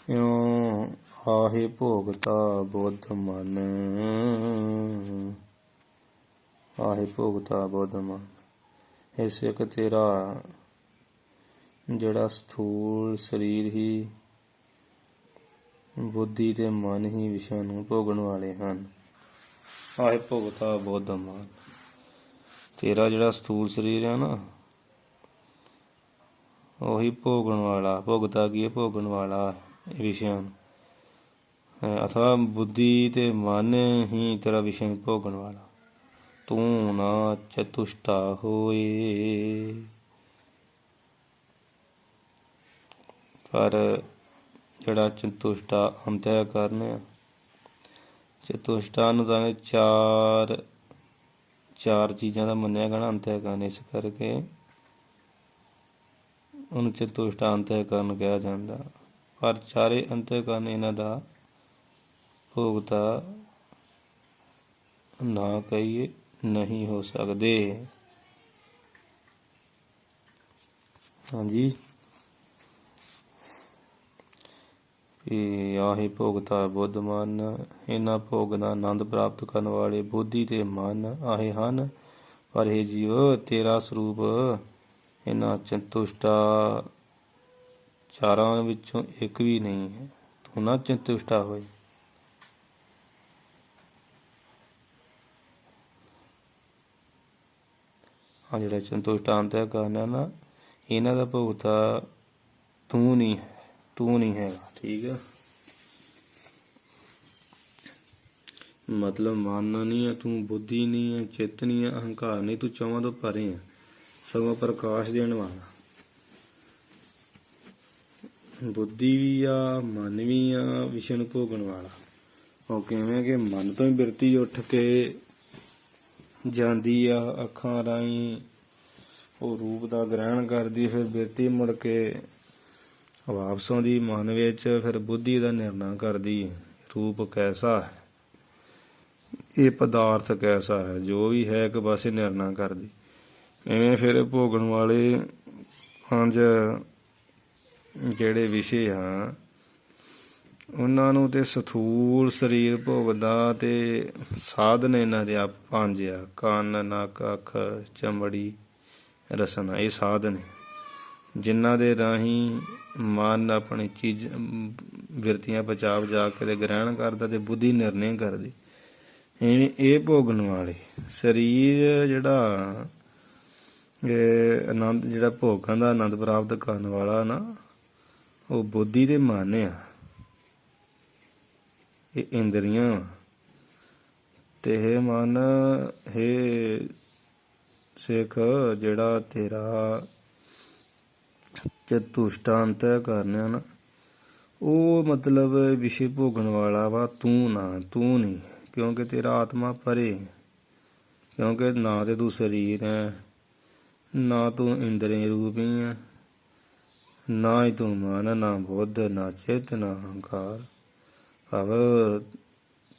ਇਉਂ ਆਹੇ ਭੋਗਤਾ ਬੁੱਧ ਮਨ, ਆਹੇ ਭੋਗਤਾ ਬੁੱਧ ਮਨ। ਇਹ ਸਿੱਖ ਤੇਰਾ ਜਿਹੜਾ ਸਥੂਲ ਸਰੀਰ ਹੀ, ਬੁੱਧੀ ਤੇ ਮਨ ਹੀ ਵਿਸ਼ਿਆਂ ਨੂੰ ਭੋਗਣ ਵਾਲੇ ਹਨ। ਆਹੇ ਭੋਗਤਾ ਬੁੱਧ ਮਨ, ਤੇਰਾ ਜਿਹੜਾ ਸਥੂਲ ਸਰੀਰ ਹੈ ਨਾ, ਉਹੀ ਭੋਗਣ ਵਾਲਾ। ਭੋਗਤਾ ਕੀ ਹੈ? ਭੋਗਣ ਵਾਲਾ ਵਿਸ਼ਿਆਂ ਨੂੰ, ਅਥਵਾ ਬੁੱਧੀ ਤੇ ਮਨ ਹੀ ਤੇਰਾ ਵਿਸ਼ੇ ਨੂੰ ਭੋਗਣ ਵਾਲਾ। ਤੂੰ ਨਾ ਚਤੁਸ਼ਟਾ ਹੋਏ, ਪਰ ਜਿਹੜਾ ਚਤੁਸ਼ਟਾ ਅੰਤःਕਰਨ ਆ, ਚਤੁਸ਼ਟਾ ਨੂੰ ਤਾਂ ਚਾਰ ਚੀਜ਼ਾਂ ਦਾ ਮੰਨਿਆ ਗਿਆ ਨਾ ਅੰਤःਕਰਨ, ਇਸ ਕਰਕੇ ਉਹਨੂੰ ਚਤੁਸ਼ਟਾ ਅੰਤःਕਰਨ ਕਿਹਾ ਜਾਂਦਾ। ਪਰ ਚਾਰੇ ਅੰਤःਕਰਨ ਇਹਨਾਂ ਦਾ ਭੋਗਤਾ ਨਾ ਕਹੀਏ ਨਹੀਂ ਹੋ ਸਕਦੇ। ਹਾਂਜੀ, ਆਹੇ ਭੋਗਤਾ ਬੁੱਧ ਮਨ, ਇਹਨਾਂ ਭੋਗ ਦਾ ਆਨੰਦ ਪ੍ਰਾਪਤ ਕਰਨ ਵਾਲੇ ਬੁੱਧੀ ਤੇ ਮਨ ਆਹੇ ਹਨ। ਪਰ ਇਹ ਜੀਵ, ਤੇਰਾ ਸਰੂਪ ਇਹਨਾਂ ਚਤੁਸ਼ਟਾ ਚਾਰਾਂ ਵਿੱਚੋਂ ਇੱਕ ਵੀ ਨਹੀਂ ਹੈ। ਤੂੰ ਨਾ ਚਤੁਸ਼ਟਾ ਹੋਏ। ਆ ਜਿਹੜਾ ਚਤੁਸ਼ਟਾ ਅੰਤःਕਰਨ ਹੈ ਨਾ, ਇਹਨਾਂ ਦਾ ਭੋਗਤਾ ਤੂੰ ਨਹੀਂ ਹੈ, ਤੂੰ ਨਹੀਂ ਹੈਗਾ। ਠੀਕ ਹੈ, ਮਤਲਬ ਮਨ ਨਹੀਂ ਹੈ ਤੂੰ, ਬੁੱਧੀ ਨਹੀਂ ਹੈ, ਚਿੱਤ ਨਹੀਂ ਹੈ, ਅਹੰਕਾਰ ਨਹੀਂ, ਤੂੰ ਚੌਵਾਂ ਤੋਂ ਪਰੇ ਹੈ, ਸਗੋਂ ਪ੍ਰਕਾਸ਼ ਦੇਣ ਵਾਲਾ। ਬੁੱਧੀ ਵੀ ਆ, ਮਨ ਵੀ ਆ, ਵਿਸ਼ੇ ਨੂੰ ਭੋਗਣ ਵਾਲਾ। ਉਹ ਕਿਵੇਂ ਕਿ ਮਨ ਤੋਂ ਹੀ ਬਿਰਤੀ ਉੱਠ ਕੇ ਜਾਂਦੀ ਆ, ਅੱਖਾਂ ਰਾਹੀਂ ਉਹ ਰੂਪ ਦਾ ਗ੍ਰਹਿਣ ਕਰਦੀ, ਫਿਰ ਬਿਰਤੀ ਮੁੜ ਕੇ ਵਾਪਸ ਆਉਂਦੀ ਮਨ ਵਿੱਚ, ਫਿਰ ਬੁੱਧੀ ਦਾ ਨਿਰਣਾ ਕਰਦੀ ਰੂਪ ਕੈਸਾ ਹੈ, ਇਹ ਪਦਾਰਥ ਕੈਸਾ ਹੈ, ਜੋ ਵੀ ਹੈ ਇੱਕ ਪਾਸੇ ਨਿਰਣਾ ਕਰਦੀ। ਇਵੇਂ ਫਿਰ ਭੋਗਣ ਵਾਲੇ 5 ਜਿਹੜੇ ਵਿਸ਼ੇ ਆ, ਉਹਨਾਂ ਨੂੰ ਤੇ ਸਥੂਲ ਸਰੀਰ ਭੋਗਦਾ ਤੇ ਸਾਧਨ ਇਹਨਾਂ ਦੇ ਆ ਪੰਜ ਆ, ਕੰਨ, ਨੱਕ, ਅੱਖ, ਚਮੜੀ, ਰਸਨਾ, ਇਹ ਸਾਧਨ ਜਿਨ੍ਹਾਂ ਦੇ ਰਾਹੀਂ ਮਨ ਆਪਣੀ ਚੀਜ਼ ਬਿਰਤੀਆਂ ਪਚਾ ਪਚਾ ਕੇ ਤੇ ਗ੍ਰਹਿਣ ਕਰਦਾ ਤੇ ਬੁੱਧੀ ਨਿਰਣੇ ਕਰਦੀ। ਇਹ ਭੋਗਣ ਵਾਲੇ ਸਰੀਰ ਜਿਹੜਾ ਇਹ ਆਨੰਦ ਜਿਹੜਾ ਭੋਗਾਂ ਦਾ ਆਨੰਦ ਪ੍ਰਾਪਤ ਕਰਨ ਵਾਲਾ ਨਾ, ਉਹ ਬੁੱਧੀ ਦੇ ਮਨ ਆ, ਇਹ ਇੰਦਰੀਆਂ ਤੇ ਇਹ ਮਨ ਇਹ ਸਿੱਖ ਜਿਹੜਾ ਤੇਰਾ ਚਤੁਸ਼ਟਾ ਅੰਤःਕਰਨ ਆ ਨਾ, ਉਹ ਮਤਲਬ ਵਿਸ਼ੇ ਭੋਗਣ ਵਾਲਾ ਵਾ, ਤੂੰ ਨਹੀਂ, ਕਿਉਂਕਿ ਤੇਰਾ ਆਤਮਾ ਪਰੇ, ਕਿਉਂਕਿ ਨਾ ਤੇ ਤੂੰ ਸਰੀਰ ਹੈ, ਨਾ ਤੂੰ ਇੰਦਰੀ ਰੂਪੀ ਹੈ, ਨਾ ਹੀ ਤੂੰ ਮਨ, ਨਾ ਬੁੱਧ, ਨਾ ਚਿੱਤ, ਨਾ ਅਹੰਕਾਰ। ਭਾਵ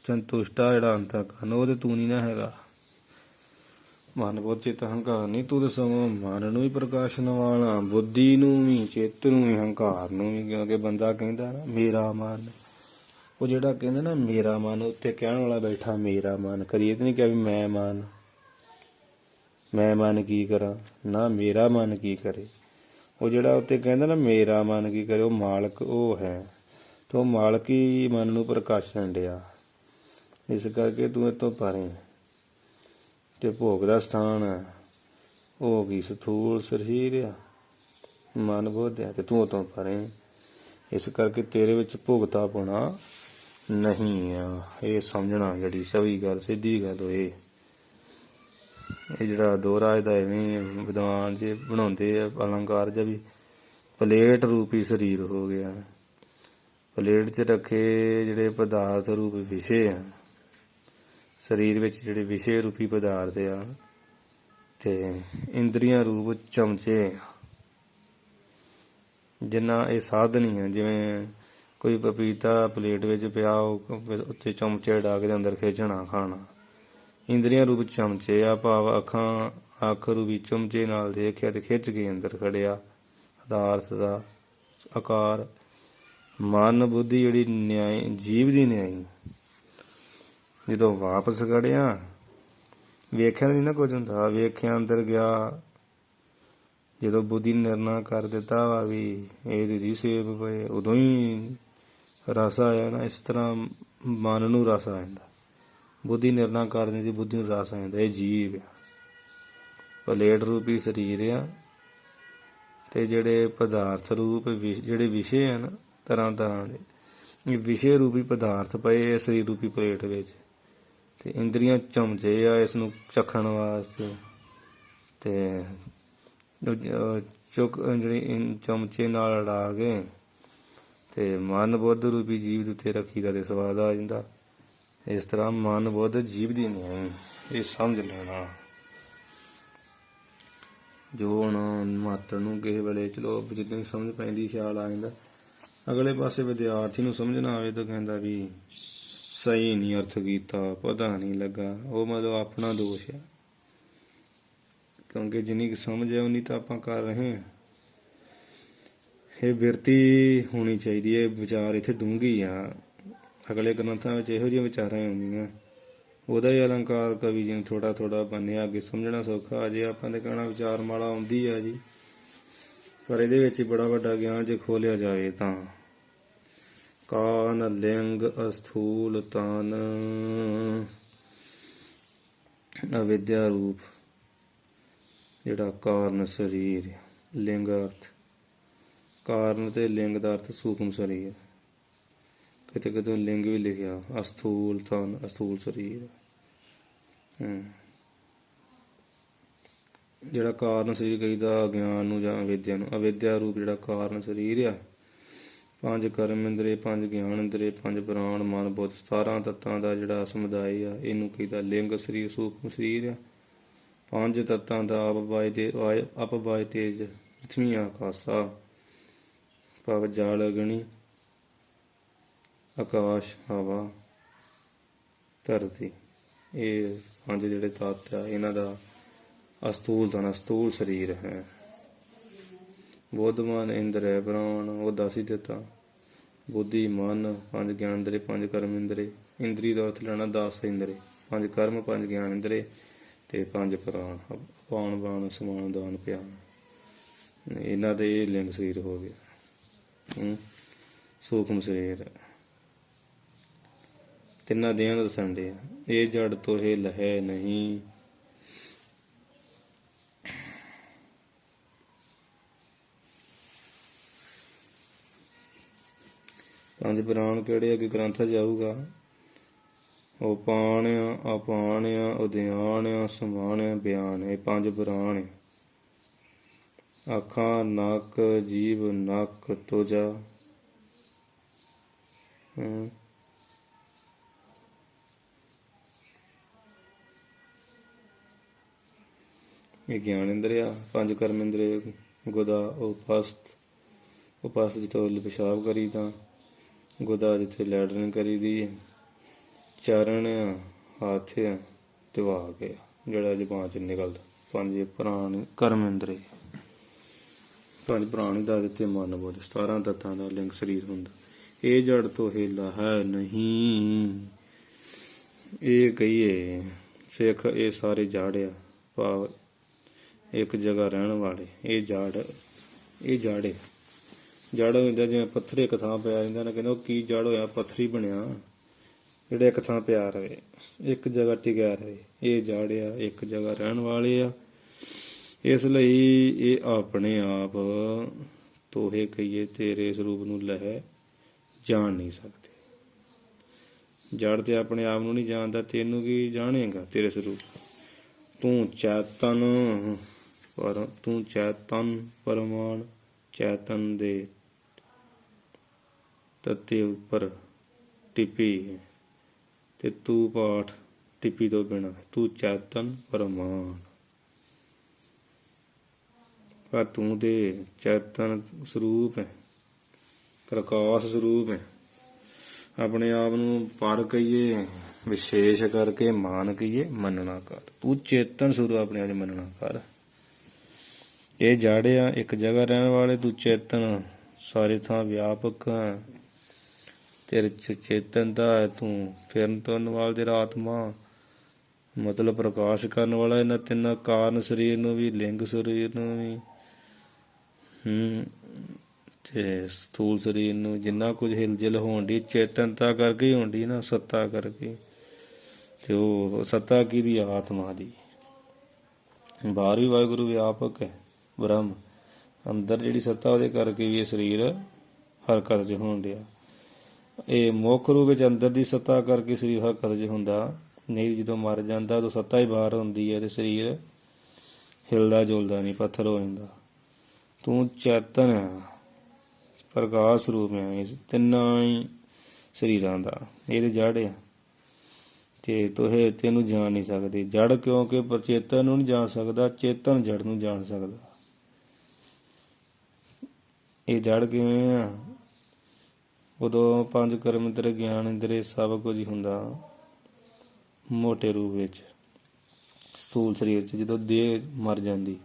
ਸੰਤੁਸ਼ਟਾ ਜਿਹੜਾ ਅੰਤःਕਰਨ, ਉਹ ਤੇ ਤੂੰ ਨਹੀਂ ਨਾ ਹੈਗਾ। ਮਨ, ਬੁੱਧ, ਚਿੱਤ, ਅਹੰਕਾਰ ਨਹੀਂ, ਤੂੰ ਤੇ ਸਗੋਂ ਮਨ ਨੂੰ ਵੀ ਪ੍ਰਕਾਸ਼ਨ ਵਾਲਾ, ਬੁੱਧੀ ਨੂੰ ਵੀ, ਚਿੱਤ ਨੂੰ ਵੀ, ਅਹੰਕਾਰ ਨੂੰ ਵੀ। ਕਿਉਂਕਿ ਬੰਦਾ ਕਹਿੰਦਾ ਨਾ ਮੇਰਾ ਮਨ, ਉਹ ਜਿਹੜਾ ਕਹਿੰਦਾ ਨਾ ਮੇਰਾ ਮਨ, ਉੱਤੇ ਕਹਿਣ ਵਾਲਾ ਬੈਠਾ ਮੇਰਾ ਮਨ, ਕਦੀ ਇਹ ਤਾਂ ਨਹੀਂ ਕਿਹਾ ਵੀ ਮੈਂ ਮਨ ਕੀ ਕਰਾਂ, ਨਾ ਮੇਰਾ ਮਨ ਕੀ ਕਰੇ। ਉਹ ਜਿਹੜਾ ਉੱਤੇ ਕਹਿੰਦਾ ਨਾ ਮੇਰਾ ਮਨ ਕੀ ਕਰੇ, ਉਹ ਮਾਲਕ ਉਹ ਹੈ, ਤੇ ਉਹ ਮਾਲਕ ਹੀ ਮਨ ਨੂੰ ਪ੍ਰਕਾਸ਼ਨ ਡਿਆ। ਇਸ ਕਰਕੇ ਤੂੰ ਇਤੋਂ ਪਰੇ ਤੇ ਭੋਗ ਦਾ ਸਥਾਨ ਹੈ ਉਹ ਕੀ ਸਥੂਲ ਸਰੀਰ ਆ, ਮਨ ਬੁੱਧ ਆ, ਤੇ ਤੂੰ ਉਤੋਂ ਪਰੇ। ਇਸ ਕਰਕੇ ਤੇਰੇ ਵਿੱਚ ਭੁਗਤਾ ਪਾਉਣਾ ਨਹੀਂ ਆ। ਇਹ ਸਮਝਣਾ ਜਿਹੜੀ ਸਹੀ ਗੱਲ, ਸਿੱਧੀ ਗੱਲ ਹੋਏ। ਇਹ ਜਿਹੜਾ ਦੋਹਰਾ ਇਹਦਾ ਐਵੇਂ ਵਿਦਵਾਨ ਜੇ ਬਣਾਉਂਦੇ ਆ ਅਲੰਕਾਰ ਜਿਹਾ ਵੀ ਪਲੇਟ ਰੂਪੀ ਸਰੀਰ ਹੋ ਗਿਆ, ਪਲੇਟ 'ਚ ਰੱਖੇ ਜਿਹੜੇ ਪਦਾਰਥ ਰੂਪ ਵਿਸ਼ੇ ਆ, ਸਰੀਰ ਵਿੱਚ ਜਿਹੜੇ ਵਿਸ਼ੇ ਰੂਪੀ ਪਦਾਰਥ ਆ, ਤੇ ਇੰਦਰੀਆਂ ਰੂਪ ਚਮਚੇ ਜਿੰਨਾ ਇਹ ਸਾਧਨ ਹੀ ਆ। ਜਿਵੇਂ ਕੋਈ ਪਪੀਤਾ ਪਲੇਟ ਵਿੱਚ ਪਿਆ, ਉਹ ਉੱਤੇ ਚਮਚੇ ਡਾ ਕੇ ਅੰਦਰ ਖਿੱਚਣਾ ਖਾਣਾ। ਇੰਦਰੀਆਂ ਰੂਪ ਚਮਚੇ ਆ, ਭਾਵ ਅੱਖ ਰੂਪੀ ਚਮਚੇ ਨਾਲ ਦੇਖਿਆ ਤੇ ਖਿੱਚ ਕੇ ਅੰਦਰ ਖੜਿਆ ਪਦਾਰਥ ਦਾ ਆਕਾਰ। ਮਨ ਬੁੱਧੀ ਜਿਹੜੀ ਨਿਆਈ ਜੀਵ ਦੀ ਨਿਆਈ, ਜਦੋਂ ਵਾਪਸ ਖੜਿਆ ਵੇਖਿਆ ਨਹੀਂ ਨਾ ਕੁਝ ਹੁੰਦਾ, ਵੇਖਿਆ ਅੰਦਰ ਗਿਆ, ਜਦੋਂ ਬੁੱਧੀ ਨਿਰਣਾ ਕਰ ਦਿੱਤਾ ਵਾ ਵੀ ਇਹ ਦੀ ਸੇਬ ਪਏ, ਉਦੋਂ ਹੀ ਰਸ ਆਇਆ ਨਾ। ਇਸ ਤਰ੍ਹਾਂ ਮਨ ਨੂੰ ਰਸ ਆ ਜਾਂਦਾ, ਬੁੱਧੀ ਨਿਰਣਾ ਕਰ ਦਿੰਦੀ, ਬੁੱਧੀ ਨੂੰ ਰਸ ਆ ਜਾਂਦਾ। ਇਹ ਜੀਵ ਆ, ਪਲੇਟ ਰੂਪੀ ਸਰੀਰ ਆ, ਤੇ ਜਿਹੜੇ ਪਦਾਰਥ ਰੂਪ ਜਿਹੜੇ ਵਿਸ਼ੇ ਆ ਨਾ, ਤਰ੍ਹਾਂ ਤਰ੍ਹਾਂ ਦੇ ਵਿਸ਼ੇ ਰੂਪੀ ਪਦਾਰਥ ਪਏ ਆ ਸਰੀਰ ਰੂਪੀ ਪਲੇਟ ਵਿੱਚ, ਤੇ ਇੰਦਰੀਆਂ ਚਮਚੇ ਆ ਇਸ ਨੂੰ ਚੱਖਣ ਵਾਸਤੇ। ਤੇ ਜਿਹੜੀ ਚਮਚੇ ਨਾਲ ਅੜਾ ਕੇ ਤੇ ਮਨ ਬੁੱਧ ਰੂਪੀ ਜੀਵ ਦੇ ਉੱਤੇ ਰੱਖੀਦਾ ਤੇ ਸਵਾਦ ਆ ਜਾਂਦਾ। ਇਸ ਤਰ੍ਹਾਂ ਮਨ ਬੁੱਧ ਜੀਵ ਦੀ ਨਹੀਂ, ਇਹ ਸਮਝ ਲੈਣਾ। ਜੋ ਹੁਣ ਮਾਤਰ ਨੂੰ ਕਿਸੇ ਵੇਲੇ ਚਲੋ ਜਿੱਦਾਂ ਸਮਝ ਪੈਂਦੀ ਖਿਆਲ ਆ ਜਾਂਦਾ, ਅਗਲੇ ਪਾਸੇ ਵਿਦਿਆਰਥੀ ਨੂੰ ਸਮਝ ਨਾ ਆਵੇ ਤਾਂ ਕਹਿੰਦਾ ਵੀ ਸਹੀ ਨਹੀਂ ਅਰਥ ਕੀਤਾ, ਪਤਾ ਨਹੀਂ ਲੱਗਾ। ਉਹ ਮਤਲਬ ਆਪਣਾ ਦੋਸ਼ ਆ, ਕਿਉਂਕਿ ਜਿੰਨੀ ਕੁ ਸਮਝ ਹੈ ਉਨੀ ਤਾਂ ਆਪਾਂ ਕਰ ਰਹੇ ਹਾਂ। ਇਹ ਬਿਰਤੀ ਹੋਣੀ ਚਾਹੀਦੀ ਹੈ। ਵਿਚਾਰ ਇੱਥੇ ਡੂੰਘੀ ਆ, ਅਗਲੇ ਗ੍ਰੰਥਾਂ ਵਿੱਚ ਇਹੋ ਜਿਹੀਆਂ ਵਿਚਾਰਾਂ ਆਉਂਦੀਆਂ। ਉਹਦਾ ਹੀ ਅਲੰਕਾਰ ਕਵੀ ਜੀ ਨੂੰ ਥੋੜਾ ਥੋੜਾ ਬੰਨਿਆ, ਅੱਗੇ ਸਮਝਣਾ ਸੌਖਾ। ਅਜੇ ਆਪਾਂ ਤੇ ਕਹਿਣਾ ਵਿਚਾਰ ਮਾਲਾ ਆਉਂਦੀ ਆ ਜੀ, ਪਰ ਇਹਦੇ ਵਿੱਚ ਬੜਾ ਵੱਡਾ ਗਿਆਨ ਜੇ ਖੋਲਿਆ ਜਾਵੇ ਤਾਂ। ਕਾਨ ਲਿੰਗ ਅਸਥੂਲ ਤਨ ਅਵਿਦਿਆ ਰੂਪ, ਜਿਹੜਾ ਕਾਰਨ ਸਰੀਰ, ਲਿੰਗ ਅਰਥ ਕਾਰਨ ਤੇ ਲਿੰਗ ਦਾ ਅਰਥ ਸੂਖਮ ਸਰੀਰ। ਕਿਤੇ ਕਿਤੇ ਲਿੰਗ ਵੀ ਲਿਖਿਆ, ਅਸਥੂਲ ਤਨ ਅਸਥੂਲ ਸਰੀਰ। ਜਿਹੜਾ ਕਾਰਨ ਸਰੀਰ ਕਹੀਦਾ ਅਗਿਆਨ ਨੂੰ ਜਾਂ ਅਵਿਦਿਆ ਨੂੰ। ਅਵਿਦਿਆ ਰੂਪ ਜਿਹੜਾ ਕਾਰਨ ਸਰੀਰ ਆ, ਪੰਜ ਕਰਮ ਇੰਦਰੀ, ਪੰਜ ਗਿਆਨ ਇੰਦਰੀ, ਪੰਜ ਪ੍ਰਾਣ, ਮਨ ਬੁੱਧ, 17 ਤੱਤਾਂ ਦਾ ਜਿਹੜਾ ਸਮੁਦਾਇ ਆ, ਇਹਨੂੰ ਕਹੀਦਾ ਲਿੰਗ ਸਰੀਰ ਸੂਖਮ ਸਰੀਰ ਆ। ਪੰਜ ਤੱਤਾਂ ਦਾ ਅਪਵਾਇ ਤੇਜ, ਪ੍ਰਿਥਵੀ ਆਕਾਸ਼ਾ, ਭਾਵ ਜਲ ਅਗਨੀ, ਆਕਾਸ਼, ਹਵਾ, ਧਰਤੀ। ਇਹ ਪੰਜ ਜਿਹੜੇ ਤੱਤ ਆ, ਇਹਨਾਂ ਦਾ ਅਸਥੂਲ ਤਨ ਅਸਥੂਲ ਸਰੀਰ ਹੈ। ਬੁੱਧਮਾਨ ਇੰਦਰ ਹੈ, ਪ੍ਰਾਣ ਉਹ 10 ਹੀ ਦਿੱਤਾ, ਬੁੱਧੀ, ਮਨ, 5 ਗਿਆਨ ਇੰਦਰੀ, 5 ਕਰਮ ਇੰਦਰੀ। ਇੰਦਰੀ ਦਾ ਅਰਥ ਲੈਣਾ 10 ਇੰਦਰੀ। 5 ਕਰਮ, 5 ਗਿਆਨ ਇੰਦਰੀ ਤੇ 5 ਪ੍ਰਾਣ। ਅਪਾਨ, ਬਾਣ, ਸਮਾਨ, ਦਾਨ, ਪਿਆਨ। ਇਹਨਾਂ ਦੇ ਇਹ ਲਿੰਗ ਸਰੀਰ ਹੋ ਗਿਆ। ਸੂਖਮ ਸਰੀਰ ਤਿੰਨਾਂ ਦੇਹਾਂ ਦਾ ਦੱਸਣ ਡਿਆ। ਇਹ ਜੜ ਤੋਹੇ ਲਹੈ ਨਹੀਂ। ਪੰਜ ਪ੍ਰਾਣ ਕਿਹੜੇ ਅੱਗੇ ਗ੍ਰੰਥ ਜਾਊਗਾ। ਉਹ ਪਾਣ ਆ, ਆਪਾਣ ਆ, ਉਦਿਆਨ ਆ, ਸਮਾਨ ਆ, ਬਿਆਨ। ਇਹ 5 ਪ੍ਰਾਣ। ਅੱਖਾਂ, ਨੱਕ, ਜੀਭ, ਨੱਕ, ਤੋਜਾ, ਇਹ ਗਿਆਨ ਇੰਦਰੀਆ। 5 ਕਰਮ ਇੰਦਰੀ, ਗੁਦਾ, ਉਪਸਥ। ਉਪਸਥ ਜਿੱਥੇ ਪਿਸ਼ਾਬ ਕਰੀਦਾ, ਗੁਦਾ ਜਿੱਥੇ ਲੈਟਰਿਨ ਕਰੀਦੀ ਹੈ, ਚਰਨ ਆ, ਹੱਥ ਆ, ਤੇ ਵਾਕ ਆ ਜਿਹੜਾ ਜ਼ੁਬਾਨ 'ਚ ਨਿਕਲਦਾ। 5 ਪ੍ਰਾਣ ਕਰਮ ਇੰਦਰੀ। 5 ਪ੍ਰਾਣ ਦਾ ਦਿੱਤੇ ਮਨ ਬੁੱਧ। 17 ਤੱਤਾਂ ਦਾ ਲਿੰਗ ਸਰੀਰ ਹੁੰਦਾ। ਇਹ ਜੜ ਤੋਂ ਹਿੱਲਾ ਹੈ ਨਹੀਂ। ਇਹ ਕਹੀਏ ਸਿੱਖ ਇਹ ਸਾਰੇ ਜੜ ਆ, ਭਾਵ ਇੱਕ ਜਗ੍ਹਾ ਰਹਿਣ ਵਾਲੇ। ਇਹ ਜੜ ਜੜ ਹੁੰਦਾ ਜਿਵੇਂ ਪੱਥਰ ਇੱਕ ਥਾਂ ਪਿਆ ਰਹਿੰਦਾ ਨਾ, ਕਹਿੰਦਾ ਉਹ ਕੀ ਜੜ ਹੋਇਆ, ਪੱਥਰ ਹੀ ਬਣਿਆ ਜਿਹੜਾ ਇੱਕ ਥਾਂ ਪਿਆ ਰਹੇ, ਇੱਕ ਜਗ੍ਹਾ ਟਿਕਿਆ ਰਹੇ। ਇਹ ਜੜ ਆ, ਇੱਕ ਜਗ੍ਹਾ ਰਹਿਣ ਵਾਲੇ ਆ। ਇਸ ਲਈ ਇਹ ਆਪਣੇ ਆਪ ਤੋਹੇ ਕਹੀਏ ਤੇਰੇ ਸਰੂਪ ਨੂੰ ਲਹਿ ਜਾਣ ਨਹੀਂ ਸਕਦੇ। ਜੜ ਤੇ ਆਪਣੇ ਆਪ ਨੂੰ ਨਹੀਂ ਜਾਣਦਾ, ਤੈਨੂੰ ਕੀ ਜਾਣੇਗਾ ਤੇਰੇ ਸਰੂਪ। ਤੂੰ ਚੈਤਨ ਪਰਮਾਨ। ਚੈਤਨ ਦੇ ਤੱਤੇ ਉੱਪਰ ਟਿੱਪੀ ਤੇ ਤੂੰ ਪਾਠ ਟਿੱਪੀ ਤੋਂ ਬਿਨਾਂ। ਤੂੰ ਚੈਤਨ ਪਰਮਾਨ, ਪਰ ਤੂੰ ਤੇ ਚੈਤਨ ਸਰੂਪ ਹੈ, ਪ੍ਰਕਾਸ਼ ਸਰੂਪ ਹੈ। ਆਪਣੇ ਆਪ ਨੂੰ ਪਰ ਕਹੀਏ, ਵਿਸ਼ੇਸ਼ ਕਰਕੇ ਮਾਨ ਕਹੀਏ, ਮੰਨਣਾ ਕਰ। ਤੂੰ ਚੇਤਨ ਸਰੂਪ ਆਪਣੇ ਆਪ ਮੰਨਣਾ ਕਰ। ਇਹ ਜਾੜਿਆ ਇੱਕ ਜਗ੍ਹਾ ਰਹਿਣ ਵਾਲੇ, ਤੂੰ ਚੇਤਨ ਸਾਰੇ ਥਾਂ ਵਿਆਪਕ ਹੈ। ਤੇਰੇ ਚ ਚੇਤਨਤਾ ਹੈ। ਤੂੰ ਫਿਰਨ ਤੁਰਨ ਵਾਲੇ ਤੇਰਾ ਆਤਮਾ ਮਤਲਬ ਪ੍ਰਕਾਸ਼ ਕਰਨ ਵਾਲਾ। ਇਹਨਾਂ ਤਿੰਨਾਂ ਕਾਰਨ ਸਰੀਰ ਨੂੰ ਵੀ, ਲਿੰਗ ਸਰੀਰ ਨੂੰ ਵੀ, ਤੇ ਸਥੂਲ ਸਰੀਰ ਨੂੰ, ਜਿੰਨਾ ਕੁਝ ਹਿਲਜੁਲ ਹੋਣ ਦੀ ਚੇਤਨਤਾ ਕਰਕੇ ਹੀ ਹੋਣ ਦੀ ਨਾ, ਸੱਤਾ ਕਰਕੇ। ਤੇ ਉਹ ਸੱਤਾ ਕਿਹਦੀ? ਆਤਮਾ ਦੀ। ਬਾਹਰ ਵੀ ਵਾਹਿਗੁਰੂ ਵਿਆਪਕ ਹੈ, ਬ੍ਰਹਮ। ਅੰਦਰ ਜਿਹੜੀ ਸੱਤਾ ਉਹਦੇ ਕਰਕੇ ਵੀ ਇਹ ਸਰੀਰ ਹਰਕਤ 'ਚ ਹੋਣ ਡਿਆ। ਇਹ ਮੁੱਖ ਰੂਪ ਵਿੱਚ ਅੰਦਰ ਦੀ ਸੱਤਾ ਕਰਕੇ ਸਰੀਰ ਹਰਕਤ 'ਚ ਹੁੰਦਾ। ਨਹੀਂ ਜਦੋਂ ਮਰ ਜਾਂਦਾ ਉਦੋਂ ਸੱਤਾ ਹੀ ਬਾਹਰ ਹੁੰਦੀ ਹੈ ਤੇ ਸਰੀਰ ਹਿਲਦਾ ਜੁਲਦਾ ਨਹੀਂ, ਪੱਥਰ ਹੋ ਜਾਂਦਾ। ਤੂੰ ਚੇਤਨ ਹੈ, ਪ੍ਰਕਾਸ਼ ਰੂਪ ਹੈ ਇਸ ਤਿੰਨਾਂ ਹੀ ਸਰੀਰਾਂ ਦਾ। ਇਹਦੇ ਜੜ ਆ ਤੇ ਤੋਹੇ ਤੈਨੂੰ ਜਾਣ ਨਹੀਂ ਸਕਦੇ। ਜੜ ਕਿਉਂਕਿ ਚੇਤਨ ਨੂੰ ਨਹੀਂ ਜਾਣ ਸਕਦਾ, ਚੇਤਨ ਜੜ ਨੂੰ ਜਾਣ ਸਕਦਾ। ਇਹ ਜੜ ਕਿਵੇਂ ਆ? ਉਦੋਂ 5 ਕਰਮ ਇੰਦਰੀ, ਗਿਆਨ ਇੰਦਰੀ ਸਭ ਕੁਝ ਹੀ ਹੁੰਦਾ ਮੋਟੇ ਰੂਪ ਵਿੱਚ ਸਥੂਲ ਸਰੀਰ 'ਚ, ਜਦੋਂ ਦੇਹ ਮਰ ਜਾਂਦੀ।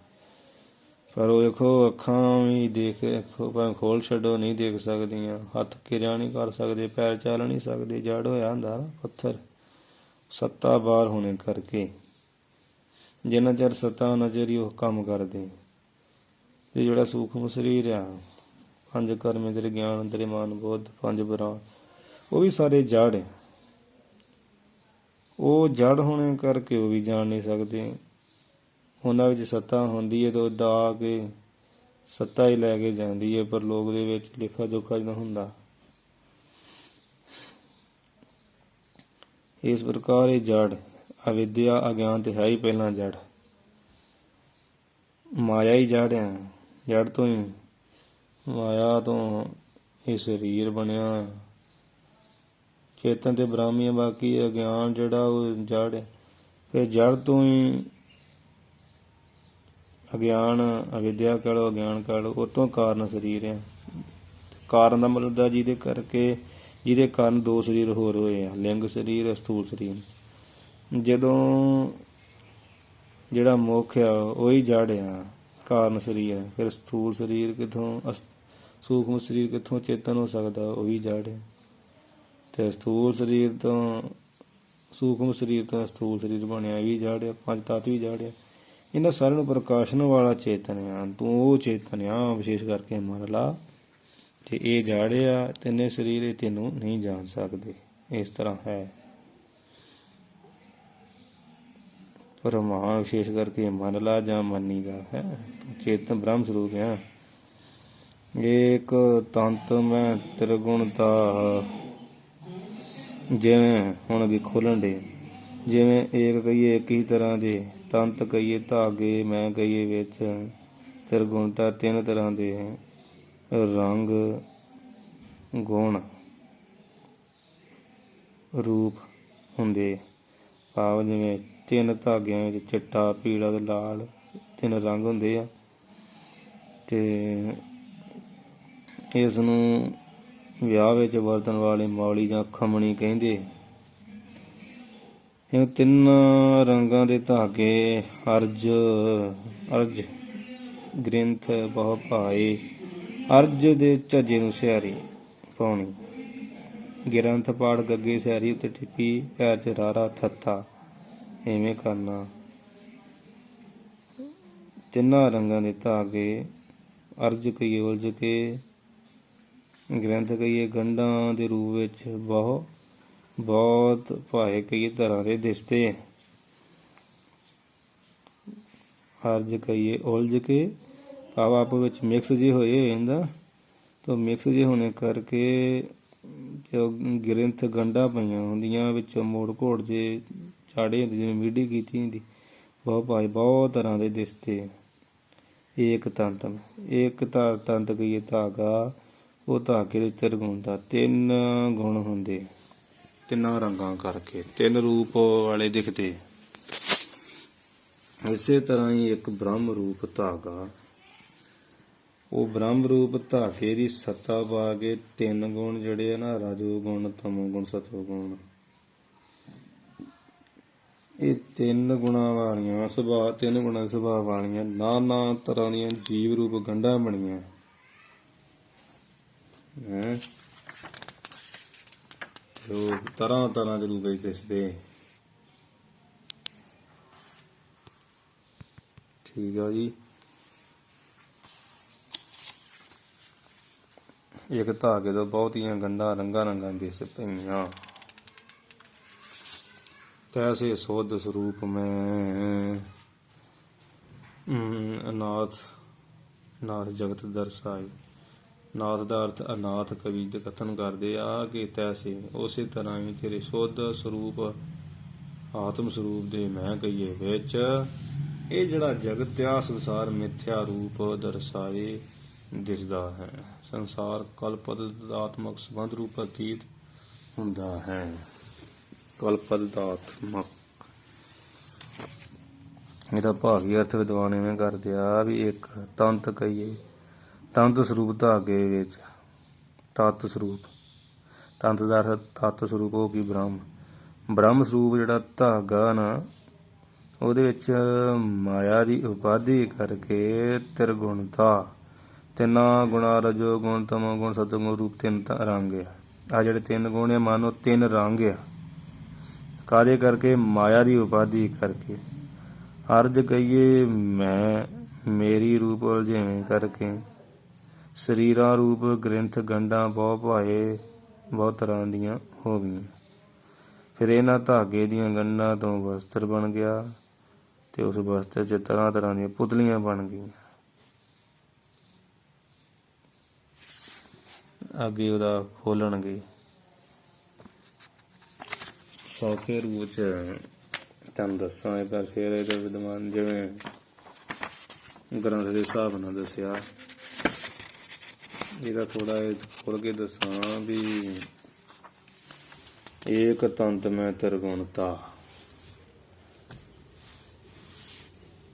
ਪਰ ਉਹ ਵੇਖੋ ਅੱਖਾਂ ਵੀ ਦੇਖ ਭਾਵੇਂ ਖੋਲ ਛੱਡੋ ਨਹੀਂ ਦੇਖ ਸਕਦੀਆਂ, ਹੱਥ ਕਿਰਿਆ ਨਹੀਂ ਕਰ ਸਕਦੇ, ਪੈਰ ਚੱਲ ਨਹੀਂ ਸਕਦੇ। ਜੜ ਹੋਇਆ ਹੁੰਦਾ ਨਾ ਪੱਥਰ, ਸੱਤਾ ਬਾਹਰ ਹੋਣੇ ਕਰਕੇ। ਜਿੰਨਾ ਚਿਰ ਸੱਤਾ ਉਹਨਾਂ ਚਿਰ ਹੀ ਉਹ ਕੰਮ ਕਰਦੇ। ਤੇ ਜਿਹੜਾ ਸੂਖਮ ਸਰੀਰ ਆ, 5 ਕਰਮ ਇੰਦਰੀ, ਗਿਆਨ ਇੰਦਰੀ, ਮਨ, ਬੁੱਧ, 5 ਪ੍ਰਾਣ, ਉਹ ਵੀ ਸਾਰੇ ਜੜ ਆ। ਉਹ ਜੜ ਹੋਣੇ ਕਰਕੇ ਉਹ ਵੀ ਜਾਣ ਨਹੀਂ ਸਕਦੇ। ਉਹਨਾਂ ਵਿੱਚ ਸੱਤਾ ਹੁੰਦੀ ਹੈ ਤੇ ਉਹ ਡਾ ਕੇ ਸੱਤਾ ਹੀ ਲੈ ਕੇ ਜਾਂਦੀ ਹੈ, ਪਰ ਲੋਕ ਦੇ ਵਿੱਚ ਲਿਖਾ ਜੋਖਾ ਨਹੀਂ ਹੁੰਦਾ। ਇਸ ਪ੍ਰਕਾਰ ਇਹ ਜੜ ਅਵਿਦਿਆ, ਅਗਿਆਨ ਤੇ ਹੈ ਹੀ ਪਹਿਲਾਂ ਜੜ। ਮਾਇਆ ਹੀ ਜੜ ਆ। ਜੜ ਤੋਂ ਹੀ, ਮਾਇਆ ਤੋਂ ਇਹ ਸਰੀਰ ਬਣਿਆ। ਚੇਤਨ ਤੇ ਬ੍ਰਾਹਮੀ, ਬਾਕੀ ਅਗਿਆਨ ਜਿਹੜਾ ਉਹ ਜੜ ਹੈ। ਫਿਰ ਜੜ ਤੋਂ ਹੀ ਅਗਿਆਨ, ਅਵਿਦਿਆ ਕਹਿ ਲਓ, ਅਗਿਆਨ ਕਹਿ ਲਓ, ਉਹ ਤੋਂ ਕਾਰਨ ਸਰੀਰ ਹੈ। ਕਾਰਨ ਦਾ ਮਤਲਬ ਦਾ ਜਿਹਦੇ ਕਾਰਨ 2 ਸਰੀਰ ਹੋਰ ਹੋਏ ਆ, ਲਿੰਗ ਸਰੀਰ, ਸਥੂਲ ਸਰੀਰ। ਜਦੋਂ ਜਿਹੜਾ ਮੁੱਖ ਆ ਉਹੀ ਜੜ ਆ, ਕਾਰਨ ਸਰੀਰ। ਫਿਰ ਸਥੂਲ ਸਰੀਰ ਕਿੱਥੋਂ? ਸੂਖਮ ਸਰੀਰ ਕਿੱਥੋਂ ਚੇਤਨ ਹੋ ਸਕਦਾ, ਉਹ ਵੀ ਜੜ ਹੈ। ਤੇ ਸਥੂਲ ਸਰੀਰ ਤੋਂ ਸੂਖਮ ਸਰੀਰ ਤੋਂ ਸਥੂਲ ਸਰੀਰ ਬਣਿਆ, ਇਹ ਵੀ ਜੜ ਹੈ। ਪੰਜ ਤੱਤ ਵੀ ਜੜ ਹੈ। ਇਹਨਾਂ ਸਾਰਿਆਂ ਨੂੰ ਪ੍ਰਕਾਸ਼ਨ ਵਾਲਾ ਚੇਤਨ ਆ, ਤੂੰ ਉਹ ਚੇਤਨ ਆ ਵਿਸ਼ੇਸ਼ ਕਰਕੇ ਮੰਨ ਲਾ। ਤੇ ਇਹ ਜੜ ਆ, ਤਿੰਨੇ ਸਰੀਰ ਇਹ ਤੈਨੂੰ ਨਹੀਂ ਜਾਣ ਸਕਦੇ। ਇਸ ਤਰ੍ਹਾਂ ਹੈ। ਪ੍ਰਮਾਣ ਵਿਸ਼ੇਸ਼ ਕਰਕੇ ਮੰਨ ਲਾ ਜਾਂ ਮੰਨੀ ਦਾ ਹੈ। ਤੂੰ ਚੇਤਨ ਬ੍ਰਹਮ ਸਰੂਪ ਆ। ਏਕ ਤੰਤ ਮੈਂ ਤ੍ਰਿਗੁਣਤਾ, ਜਿਵੇਂ ਹੁਣ ਵੀ ਖੋਲਣ ਦੇ, ਜਿਵੇਂ ਏਕ ਕਹੀਏ ਇੱਕ ਹੀ ਤਰ੍ਹਾਂ ਦੇ, ਤੰਤ ਕਹੀਏ ਧਾਗੇ, ਮੈਂ ਕਹੀਏ ਵਿੱਚ, ਤ੍ਰਿਗੁਣਤਾ ਤਿੰਨ ਤਰ੍ਹਾਂ ਦੇ ਰੰਗ ਗੁਣ ਰੂਪ ਹੁੰਦੇ। ਭਾਵ ਜਿਵੇਂ ਤਿੰਨ ਧਾਗਿਆਂ ਵਿੱਚ ਚਿੱਟਾ, ਪੀਲਾ ਤੇ ਲਾਲ ਤਿੰਨ ਰੰਗ ਹੁੰਦੇ ਆ। ਤੇ ਇਸ ਨੂੰ ਵਿਆਹ ਵਿੱਚ ਵਰਤਣ ਵਾਲੇ ਮੌਲੀ ਜਾਂ ਖਮਣੀ ਕਹਿੰਦੇ। ਇਹ ਤਿੰਨ ਰੰਗਾਂ ਦੇ ਧਾਗੇ ਅਰਜ ਗ੍ਰੰਥ ਬਹੁ ਭਾਏ। ਅਰਜ ਦੇ ਝੱਜੇ ਨੂੰ ਸਿਹਾਰੀ ਪਾਉਣੀ, ਗ੍ਰੰਥ ਪਾੜ ਗੱਗੇ ਸਿਹਾਰੀ ਉੱਤੇ ਟਿੱਪੀ, ਪੈਰ 'ਚ ਰਾਰਾ ਥੱਥਾ, ਇਵੇਂ ਕਰਨਾ। ਤਿੰਨਾਂ ਰੰਗਾਂ ਦੇ ਧਾਗੇ ਅਰਜ ਕਹੀਏ ਉਲਝ ਕੇ, ਗ੍ਰੰਥ ਕਹੀਏ ਗੰਢਾਂ ਦੇ ਰੂਪ ਵਿੱਚ ਬਹੁਤ ਭਾਏ ਕਈ ਤਰ੍ਹਾਂ ਦੇ ਦਿਸਦੇ। ਅਰਜ ਕਹੀਏ ਉਲਝ ਕੇ, ਭਾਵ ਆਪਸ ਵਿੱਚ ਮਿਕਸ ਜੇ ਹੋਏ ਜਾਂਦਾ। ਤਾਂ ਮਿਕਸ ਜੇ ਹੋਣੇ ਕਰਕੇ ਜੋ ਗ੍ਰੰਥ ਗੰਢਾਂ ਪਈਆਂ ਹੁੰਦੀਆਂ, ਵਿੱਚੋਂ ਮੋੜ ਘੋੜ ਜੇ ਚਾੜੇ ਹੁੰਦੇ, ਜਿਵੇਂ ਮੀਡੀ ਕੀਤੀ ਹੁੰਦੀ। ਬਹੁਤ ਭਾਏ ਬਹੁਤ ਤਰ੍ਹਾਂ ਦੇ ਦਿਸਦੇ। ਏਕ ਤੰਤ, ਇੱਕ ਤੰਤ ਕਹੀਏ ਧਾਗਾ, ਉਹ ਧਾਗੇ ਦੇ ਤ੍ਰਿਗੁਣਤਾ ਤਿੰਨ ਗੁਣ ਹੁੰਦੇ। ਤਿੰਨਾਂ ਰੰਗਾਂ ਕਰਕੇ ਤਿੰਨ ਰੂਪ ਵਾਲੇ ਦਿਖਦੇ। ਇਸੇ ਤਰ੍ਹਾਂ ਹੀ ਇੱਕ ਬ੍ਰਹਮ ਰੂਪ ਧਾਗਾ, ਉਹ ਬ੍ਰਹਮ ਰੂਪ ਧਾਗੇ ਦੀ ਸੱਤਾ ਪਾ ਕੇ ਤਿੰਨ ਗੁਣ ਜਿਹੜੇ ਆ ਨਾ, ਰਜੋ ਗੁਣ, ਤਮੋ ਗੁਣ, ਸਤੋ ਗੁਣ, ਇਹ ਤਿੰਨ ਗੁਣਾਂ ਵਾਲੀਆਂ ਸੁਭਾਅ, ਤਿੰਨ ਗੁਣਾਂ ਸੁਭਾਅ ਵਾਲੀਆਂ ਨਾਨਾ ਤਰ੍ਹਾਂ ਦੀਆਂ ਜੀਵ ਰੂਪ ਗੰਢਾਂ ਬਣੀਆਂ ਹੈ। ਉਹ ਤਰ੍ਹਾਂ ਤਰ੍ਹਾਂ ਦੇ ਰੂਪ ਵਿੱਚ ਦਿਸਦੇ। ਠੀਕ ਆ ਜੀ। ਇੱਕ ਧਾਗੇ ਤੋਂ ਬਹੁਤੀਆਂ ਗੰਢਾਂ ਰੰਗਾਂ ਰੰਗਾਂ ਦਿਸ ਪਈਆਂ। ਤੈਸੇ ਸੋਧ ਸਰੂਪ ਮੈਂ ਅਨਾਥ ਨਾਥ ਜਗਤ ਦਰਸਾਏ। ਨਾਥ ਦਾ ਅਰਥ ਅਨਾਥ ਕਵੀ ਦੇ ਕਥਨ ਕਰਦੇ ਆ ਕਿ ਤੈਸੇ ਉਸੇ ਤਰ੍ਹਾਂ ਹੀ ਤੇਰੇ ਸ਼ੁੱਧ ਸਰੂਪ ਆਤਮ ਸਰੂਪ ਦੇ ਮੈਂ ਕਹੀਏ ਵਿੱਚ ਇਹ ਜਿਹੜਾ ਜਗਤ ਆ ਸੰਸਾਰ ਮਿਥਿਆ ਰੂਪ ਦਰਸਾਏ ਦਿਸਦਾ ਹੈ। ਸੰਸਾਰ ਕਲਪਦਾਤਮਕ ਸੰਬੰਧ ਰੂਪ ਅਤੀਤ ਹੁੰਦਾ ਹੈ। ਕਲਪਦਾਤਮਕ ਇਹਦਾ ਭਾਗੀ ਅਰਥ ਵਿਦਵਾਨ ਇਵੇਂ ਕਰਦੇ ਆ ਵੀ ਇੱਕ ਤੰਤ ਕਹੀਏ, ਤੰਤ ਸਰੂਪ ਧਾਗੇ ਵਿੱਚ ਤਤ ਸਰੂਪ, ਤੰਤ ਦਾ ਅਰਥ ਤਤ ਸਰੂਪ ਹੋ ਗਈ ਬ੍ਰਹਮ। ਬ੍ਰਹਮ ਸਰੂਪ ਜਿਹੜਾ ਧਾਗਾ ਨਾ, ਉਹਦੇ ਵਿੱਚ ਮਾਇਆ ਦੀ ਉਪਾਧੀ ਕਰਕੇ ਤ੍ਰਿਗੁਣਤਾ, ਤਿੰਨਾਂ ਗੁਣਾ ਰਜੋ ਗੁਣ, ਤਮੋ ਗੁਣ, ਸਤੋ ਗੁਣ ਰੂਪ ਤਿੰਨ ਰੰਗ ਆ। ਆਹ ਜਿਹੜੇ ਤਿੰਨ ਗੁਣ ਆ ਮਾਨੋ ਤਿੰਨ ਰੰਗ ਆ। ਕਾਹਦੇ ਕਰਕੇ? ਮਾਇਆ ਦੀ ਉਪਾਧੀ ਕਰਕੇ। ਅਰਜ ਕਹੀਏ ਮੈਂ ਮੇਰੀ ਰੂਪ ਉਲਝੇਵੇਂ ਕਰਕੇ। ਸਰੀਰਾਂ ਰੂਪ ਗ੍ਰੰਥ ਗੰਢਾਂ ਬਹੁ ਭਾਏ ਬਹੁਤ ਤਰ੍ਹਾਂ ਦੀਆਂ ਹੋ ਗਈਆਂ। ਫਿਰ ਇਹਨਾਂ ਧਾਗੇ ਦੀਆਂ ਗੰਢਾਂ ਤੋਂ ਵਸਤਰ ਬਣ ਗਿਆ ਤੇ ਉਸ ਵਸਤਰ 'ਚ ਤਰ੍ਹਾਂ ਤਰ੍ਹਾਂ ਦੀਆਂ ਪੁਤਲੀਆਂ ਬਣ ਗਈਆਂ। ਅੱਗੇ ਉਹਦਾ ਖੋਲਣਗੇ ਸੌਖੇ ਰੂਪ 'ਚ ਤੁਹਾਨੂੰ ਦੱਸਾਂਗੇ। ਪਰ ਫਿਰ ਇਹਦਾ ਵਿਦਵਾਨ ਜਿਵੇਂ ਗ੍ਰੰਥ ਦੇ ਹਿਸਾਬ ਨਾਲ ਦੱਸਿਆ, ਇਹਦਾ ਥੋੜਾ ਖੋਲ ਕੇ ਦੱਸਾਂ ਵੀ ਏਕ ਤੰਤ ਮੈਂ ਤ੍ਰਿਗੁਣਤਾ,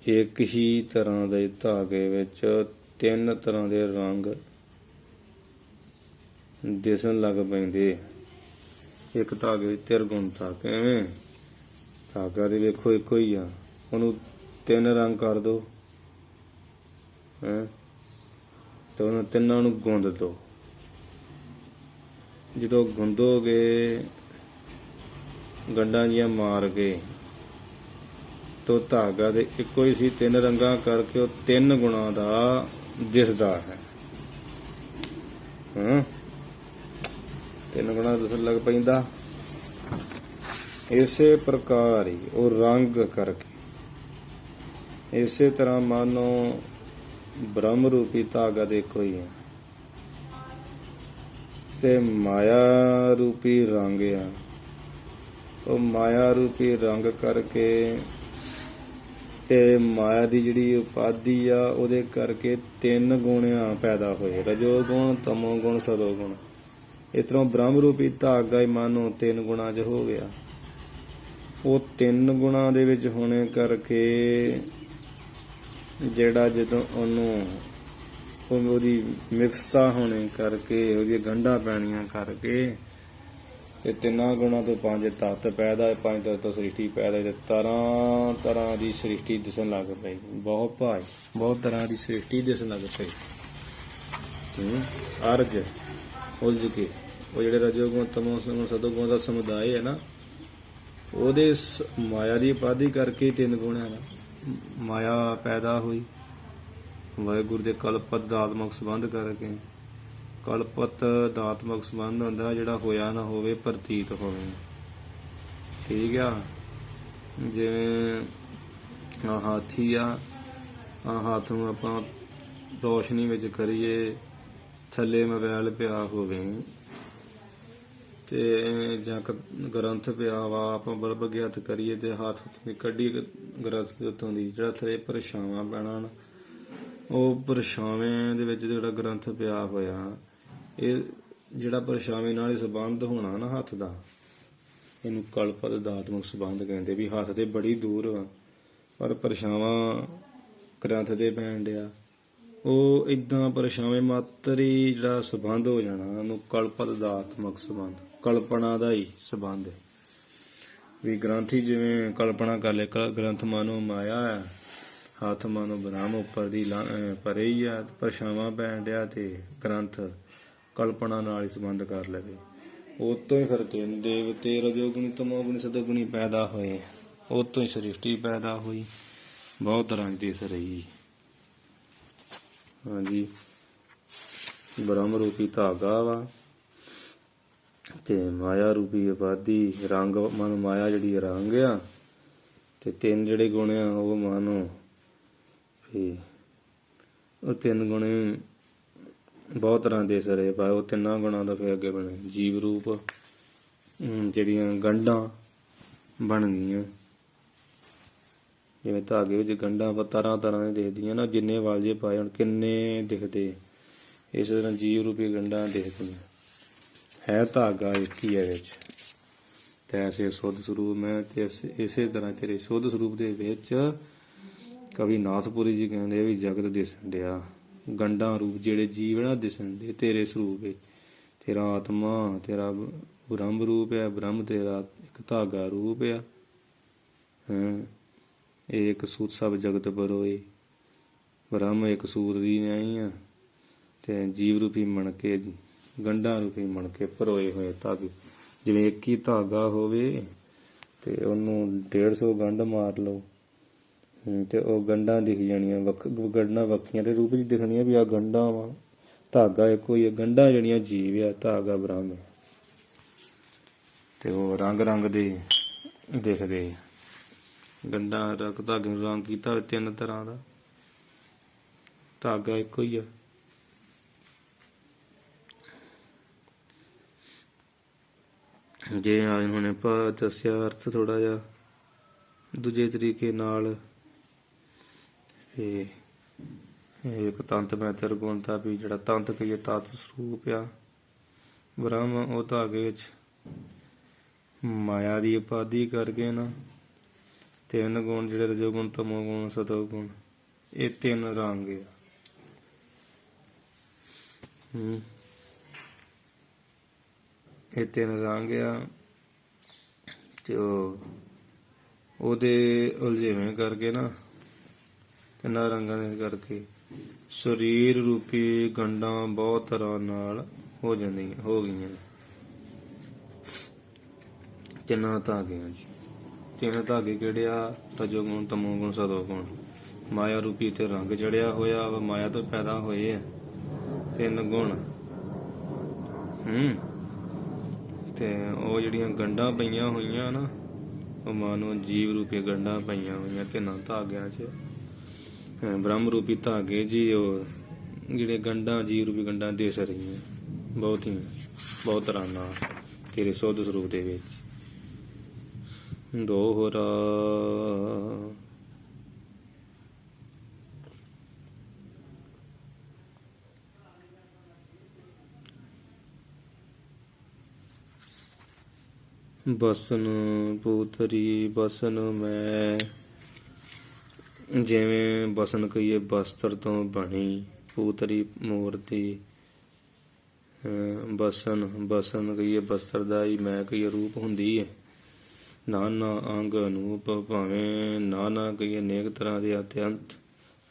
ਇੱਕ ਹੀ ਤਰ੍ਹਾਂ ਦੇ ਧਾਗੇ ਵਿੱਚ ਤਿੰਨ ਤਰ੍ਹਾਂ ਦੇ ਰੰਗ ਦਿਸਣ ਲੱਗ ਪੈਂਦੇ। ਇੱਕ ਧਾਗੇ ਵਿੱਚ ਤ੍ਰਿਗੁਣਤਾ ਕਿਵੇਂ? ਧਾਗਾ ਦੇ ਵੇਖੋ ਇੱਕੋ ਹੀ ਆ, ਉਹਨੂੰ ਤਿੰਨ ਰੰਗ ਕਰ ਦੋ ਤੇ ਉਹਨਾਂ ਤਿੰਨਾਂ ਨੂੰ ਗੁੰਦ ਦੋ। ਜਦੋਂ ਗੁੰਦੋਗੇ ਗੰਢਾਂ ਜੀਆਂ ਮਾਰ ਕੇ, ਤੋ ਧਾਗਾ ਦੇ ਇੱਕੋ ਹੀ ਸੀ, 3 ਰੰਗਾਂ ਕਰਕੇ ਉਹ 3 ਗੁਣਾਂ ਦਾ ਦਿਸਦਾ ਹੈ। 3 ਗੁਣਾਂ ਦਿਸਣ ਲੱਗ ਪੈਂਦਾ। ਇਸੇ ਪ੍ਰਕਾਰ ਹੀ ਉਹ ਰੰਗ ਕਰਕੇ, ਇਸੇ ਤਰ੍ਹਾਂ ਮਾਨੋ ਬ੍ਰਹਮ ਰੂਪੀ ਧਾਗਾ ਦੇ ਇੱਕੋ ਹੀ ਹੈ ਤੇ ਮਾਇਆ ਰੂਪੀ ਰੰਗ ਆ। ਉਹ ਮਾਇਆ ਰੂਪੀ ਰੰਗ ਕਰਕੇ ਤੇ ਮਾਇਆ ਦੀ ਜਿਹੜੀ ਉਪਾਧੀ ਆ ਉਹਦੇ ਕਰਕੇ 3 ਗੁਣਿਆਂ ਪੈਦਾ ਹੋਏ, ਰਜੋ ਗੁਣ, ਤਮੋ ਗੁਣ, ਸਤੋ ਗੁਣ। ਇਸ ਤਰ੍ਹਾਂ ਬ੍ਰਹਮ ਰੂਪੀ ਧਾਗਾ ਹੀ ਮਾਨੋ 3 ਗੁਣਾਂ 'ਚ ਹੋ ਗਿਆ। ਉਹ 3 ਗੁਣਾਂ ਦੇ ਵਿੱਚ ਹੋਣੇ ਕਰਕੇ ਜਿਹੜਾ ਜਦੋਂ ਉਹਨੂੰ ਉਹਦੀ ਮਿਕਸਤਾ ਹੋਣੇ ਕਰਕੇ, ਉਹਦੀਆਂ ਗੰਢਾਂ ਪੈਣੀਆਂ ਕਰਕੇ ਤੇ 3 ਗੁਣਾਂ ਤੋਂ 5 ਤੱਤ ਪੈਦਾ, 5 ਤੱਤ ਤੋਂ ਸ੍ਰਿਸ਼ਟੀ ਪੈਦਾ, ਤੇ ਤਰ੍ਹਾਂ ਤਰ੍ਹਾਂ ਦੀ ਸ੍ਰਿਸ਼ਟੀ ਦਿਸਣ ਲੱਗ ਪਈ। ਬਹੁਤ ਤਰ੍ਹਾਂ ਦੀ ਸ੍ਰਿਸ਼ਟੀ ਦਿਸਣ ਲੱਗ ਪਈ। ਅਰਜ ਉਲਝ ਕੇ ਉਹ ਜਿਹੜੇ ਰਜੋਗੁਣ, ਤਮੋਗੁਣ, ਸਤੋਗੁਣ ਦਾ ਸਮੁਦਾਇ ਹੈ ਨਾ, ਉਹਦੇ ਮਾਇਆ ਦੀ ਉਪਾਧੀ ਕਰਕੇ 3 ਗੁਣਾਂ ਦਾ ਮਾਇਆ ਪੈਦਾ ਹੋਈ। ਵਾਹਿਗੁਰੂ ਦੇ ਕਲਪਤ ਦਾਤਮਕ ਸੰਬੰਧ ਕਰਕੇ, ਕਲਪਤ ਦਾਤਮਕ ਸੰਬੰਧ ਹੁੰਦਾ ਜਿਹੜਾ ਹੋਇਆ ਨਾ ਹੋਵੇ, ਪ੍ਰਤੀਤ ਹੋਵੇ। ਠੀਕ ਆ। ਜਿਵੇਂ ਹਾਥੀ ਆ, ਹੱਥ ਨੂੰ ਆਪਾਂ ਰੋਸ਼ਨੀ ਵਿੱਚ ਕਰੀਏ, ਥੱਲੇ ਮੋਬਾਈਲ ਪਿਆ ਹੋਵੇ ਤੇ ਜਾਂ ਗ੍ਰੰਥ ਪਿਆ ਵਾ, ਆਪਾਂ ਬਲਬ ਅੱਗੇ ਹੱਥ ਕਰੀਏ ਤੇ ਹੱਥ ਕੱਢੀ ਗ੍ਰੰਥ ਉੱਤੋਂ ਦੀ, ਜਿਹੜਾ ਥੱਲੇ ਪਰਛਾਵਾਂ ਪੈਣਾ ਨਾ, ਉਹ ਪਰਛਾਵੇਂ ਦੇ ਵਿੱਚ ਜਿਹੜਾ ਗ੍ਰੰਥ ਪਿਆ ਹੋਇਆ, ਇਹ ਜਿਹੜਾ ਪਰਛਾਵੇਂ ਨਾਲ ਹੀ ਸੰਬੰਧ ਹੋਣਾ ਨਾ ਹੱਥ ਦਾ, ਇਹਨੂੰ ਕਲਪਤ ਦਾਤਮਕ ਸੰਬੰਧ ਕਹਿੰਦੇ। ਵੀ ਹੱਥ ਤੇ ਬੜੀ ਦੂਰ ਵਾ ਪਰ ਪਰਛਾਵਾਂ ਗ੍ਰੰਥ ਦੇ ਪੈਣ ਡਿਆ, ਉਹ ਏਦਾਂ ਪਰਛਾਵੇਂ ਮਾਤਰ ਹੀ ਜਿਹੜਾ ਸੰਬੰਧ ਹੋ ਜਾਣਾ, ਉਹਨੂੰ ਕਲਪਤ ਦਾਤਮਕ ਸੰਬੰਧ, ਕਲਪਨਾ ਦਾ ਹੀ ਸੰਬੰਧ ਹੈ। ਵੀ ਗ੍ਰੰਥੀ ਜਿਵੇਂ ਕਲਪਨਾ ਕਰ ਲੈ, ਗ੍ਰੰਥ ਮਾਨੋ ਮਾਇਆ ਹੈ, ਹੱਥ ਮਾਨੋ ਬ੍ਰਹਮ ਉੱਪਰ ਦੀ ਪਰੇ ਹੀ ਆ, ਪਰਛਾਵਾਂ ਪੈਣ ਡਿਆ ਤੇ ਗ੍ਰੰਥ ਕਲਪਨਾ ਨਾਲ ਹੀ ਸੰਬੰਧ ਕਰ ਲਵੇ। ਉਹ ਤੋਂ ਹੀ ਫਿਰ 3 ਦੇਵਤੇ ਰਜੋਗੁਣੀ, ਤਮੋਗੁਣੀ, ਸਤੋਗੁਣੀ ਪੈਦਾ ਹੋਏ। ਉਹ ਤੋਂ ਹੀ ਸ੍ਰਿਸ਼ਟੀ ਪੈਦਾ ਹੋਈ। ਬਹੁਤ ਤਰ੍ਹਾਂ ਦੀ ਦਿਸ ਰਹੀ। ਹਾਂਜੀ, ਬ੍ਰਹਮ ਰੂਪੀ ਧਾਗਾ ਵਾ ਤੇ ਮਾਇਆ ਰੂਪੀ ਉਪਾਧੀ, ਰੰਗ ਮਨ ਮਾਇਆ ਜਿਹੜੀ ਰੰਗ ਆ, ਤੇ 3 ਜਿਹੜੇ ਗੁਣ ਆ ਉਹ ਮਾਨੋ ਵੀ ਉਹ 3 ਗੁਣ ਬਹੁਤ ਤਰ੍ਹਾਂ ਦੇ ਸਰੇ ਪਾਏ। ਉਹ 3 ਗੁਣਾਂ ਦਾ ਫਿਰ ਅੱਗੇ ਬਣੇ ਜੀਵ ਰੂਪ, ਜਿਹੜੀਆਂ ਗੰਢਾਂ ਬਣ ਗਈਆਂ। ਜਿਵੇਂ ਧਾਗੇ ਵਿੱਚ ਗੰਢਾਂ ਤਰ੍ਹਾਂ ਤਰ੍ਹਾਂ ਦੀਆਂ ਦਿਖਦੀਆਂ ਨਾ, ਜਿੰਨੇ ਵਾਲ ਜੇ ਪਾਏ ਹੁਣ ਕਿੰਨੇ ਦਿਖਦੇ, ਇਸੇ ਤਰ੍ਹਾਂ ਜੀਵ ਰੂਪੀ ਗੰਢਾਂ ਦਿਖਦੀਆਂ। ਹੈ ਧਾਗਾ ਇੱਕ ਹੀ ਹੈ ਵਿੱਚ, ਤੈਸੇ ਸੁੱਧ ਸਰੂਪ ਮੈਂ, ਤੇ ਇਸੇ ਤਰ੍ਹਾਂ ਤੇਰੇ ਸੁੱਧ ਸਰੂਪ ਦੇ ਵਿੱਚ ਕਵੀ ਨਾਥਪੁਰੀ ਜੀ ਕਹਿੰਦੇ ਵੀ ਜਗਤ ਦਿਸਣ ਡਿਆ। ਗੰਢਾਂ ਰੂਪ ਜਿਹੜੇ ਜੀਵ ਨਾ ਦਿਸਣ ਦੇ ਤੇਰੇ ਸਰੂਪ ਵਿੱਚ, ਤੇਰਾ ਆਤਮਾ, ਤੇਰਾ ਬ੍ਰਹਮ ਰੂਪ ਹੈ, ਬ੍ਰਹਮ ਤੇਰਾ ਇੱਕ ਧਾਗਾ ਰੂਪ ਆ। ਇਹ ਇੱਕ ਸੂਤ ਸਭ ਜਗਤ ਬਰੋਏ, ਬ੍ਰਹਮ ਇੱਕ ਸੂਤ ਦੀ ਨਹੀਂ ਆ, ਤੇ ਜੀਵ ਰੂਪੀ ਮਣਕੇ, ਗੰਢਾਂ ਰੂਪੀ ਮਣਕੇ ਪਰੋਏ ਹੋਏ ਧਾਗੇ। ਜਿਵੇਂ ਇੱਕ ਹੀ ਧਾਗਾ ਹੋਵੇ ਤੇ ਉਹਨੂੰ 150 ਗੰਢ ਮਾਰ ਲਓ ਤੇ ਉਹ ਗੰਢਾਂ ਦਿਖ ਜਾਣੀਆਂ, ਗੰਢਾਂ ਵੱਖੀਆਂ ਦੇ ਰੂਪ ਵਿੱਚ ਦਿਖਣੀਆਂ ਵੀ ਆਹ ਗੰਢਾਂ ਵਾ, ਧਾਗਾ ਇੱਕੋ ਹੀ ਹੈ। ਗੰਢਾਂ ਜਿਹੜੀਆਂ ਜੀਵ ਆ, ਧਾਗਾ ਬ੍ਰਹਮ ਹੈ। ਤੇ ਉਹ ਰੰਗ ਰੰਗ ਦੇ ਦਿਖਦੇ। ਗੰਢਾਂ ਧਾਗੇ ਨੂੰ ਰੰਗ ਕੀਤਾ 3 ਤਰ੍ਹਾਂ ਦਾ, ਧਾਗਾ ਇੱਕੋ ਹੀ ਆ। ਜੇ ਹੁਣ ਆਪਾਂ ਦੱਸਿਆ ਅਰਥ ਥੋੜਾ ਜਿਹਾ ਦੂਜੇ ਤਰੀਕੇ ਨਾਲ, ਇੱਕ ਤੰਤ ਮੈਂ ਤਿਰਗੁਣਤਾ ਵੀ ਜਿਹੜਾ ਤੰਤ ਕਹੀਏ ਤਤ ਸਰੂਪ ਆ ਬ੍ਰਹਮ, ਉਹ ਧਾਗੇ ਵਿੱਚ ਮਾਇਆ ਦੀ ਉਪਾਧੀ ਕਰਕੇ ਨਾ 3 ਗੁਣ ਜਿਹੜੇ ਰਜੋਗੁਣ, ਤਮੋਗੁਣ, ਸਤੋਗੁਣ, ਇਹ 3 ਰੰਗ ਆ। ਇਹ 3 ਰੰਗ ਆ ਤੇ ਉਹਦੇ ਉਲਝੇਵੇਂ ਕਰਕੇ ਨਾ 3 ਰੰਗਾਂ ਦੇ ਕਰਕੇ ਸਰੀਰ ਰੂਪੀ ਗੰਢਾਂ ਬਹੁਤ ਤਰ੍ਹਾਂ ਨਾਲ ਹੋ ਗਈਆਂ ਤਿੰਨਾਂ ਧਾਗਿਆਂ 'ਚ। ਤਿੰਨ ਧਾਗੇ ਕਿਹੜੇ ਆ? ਰਜੋਗੁਣ, ਤਮੋਗੁਣ, ਸਤੋਗੁਣ। ਮਾਇਆ ਰੂਪੀ ਤੇ ਰੰਗ ਚੜਿਆ ਹੋਇਆ ਵਾ, ਮਾਇਆ ਤੋਂ ਪੈਦਾ ਹੋਏ ਆ ਤਿੰਨ ਗੁਣ। ਤੇ ਉਹ ਜਿਹੜੀਆਂ ਗੰਢਾਂ ਪਈਆਂ ਹੋਈਆਂ ਨਾ, ਉਹ ਮਾਨੋ ਜੀਵ ਰੂਪੀ ਗੰਢਾਂ ਪਈਆਂ ਹੋਈਆਂ ਤਿੰਨਾਂ ਧਾਗਿਆਂ 'ਚ। ਬ੍ਰਹਮ ਰੂਪੀ ਧਾਗੇ ਜੀ, ਉਹ ਜਿਹੜੇ ਗੰਢਾਂ ਜੀਵ ਰੂਪੀ ਗੰਢਾਂ ਦਿਸ ਰਹੀਆਂ ਬਹੁਤ ਤਰ੍ਹਾਂ ਨਾਲ ਤੇਰੇ ਸੁੱਧ ਸਰੂਪ ਦੇ ਵਿੱਚ। ਦੋਹਰਾ ਬਸਨ ਪੂਤਰੀ ਬਸਨ ਮੈਂ, ਜਿਵੇਂ ਬਸਨ ਕਹੀਏ ਬਸਤਰ ਤੋਂ ਬਣੀ, ਪੂਤਰੀ ਮੂਰਤੀ। ਬਸਨ ਕਹੀਏ ਬਸਤਰ ਦਾ ਹੀ, ਮੈਂ ਕਹੀਏ ਰੂਪ ਹੁੰਦੀ ਹੈ। ਨਾਨਾ ਅੰਗ ਅਨੂਪ, ਭਾਵੇਂ ਨਾਨਾ ਕਹੀਏ ਅਨੇਕ ਤਰ੍ਹਾਂ ਦੇ ਅਤਿਅੰਤ,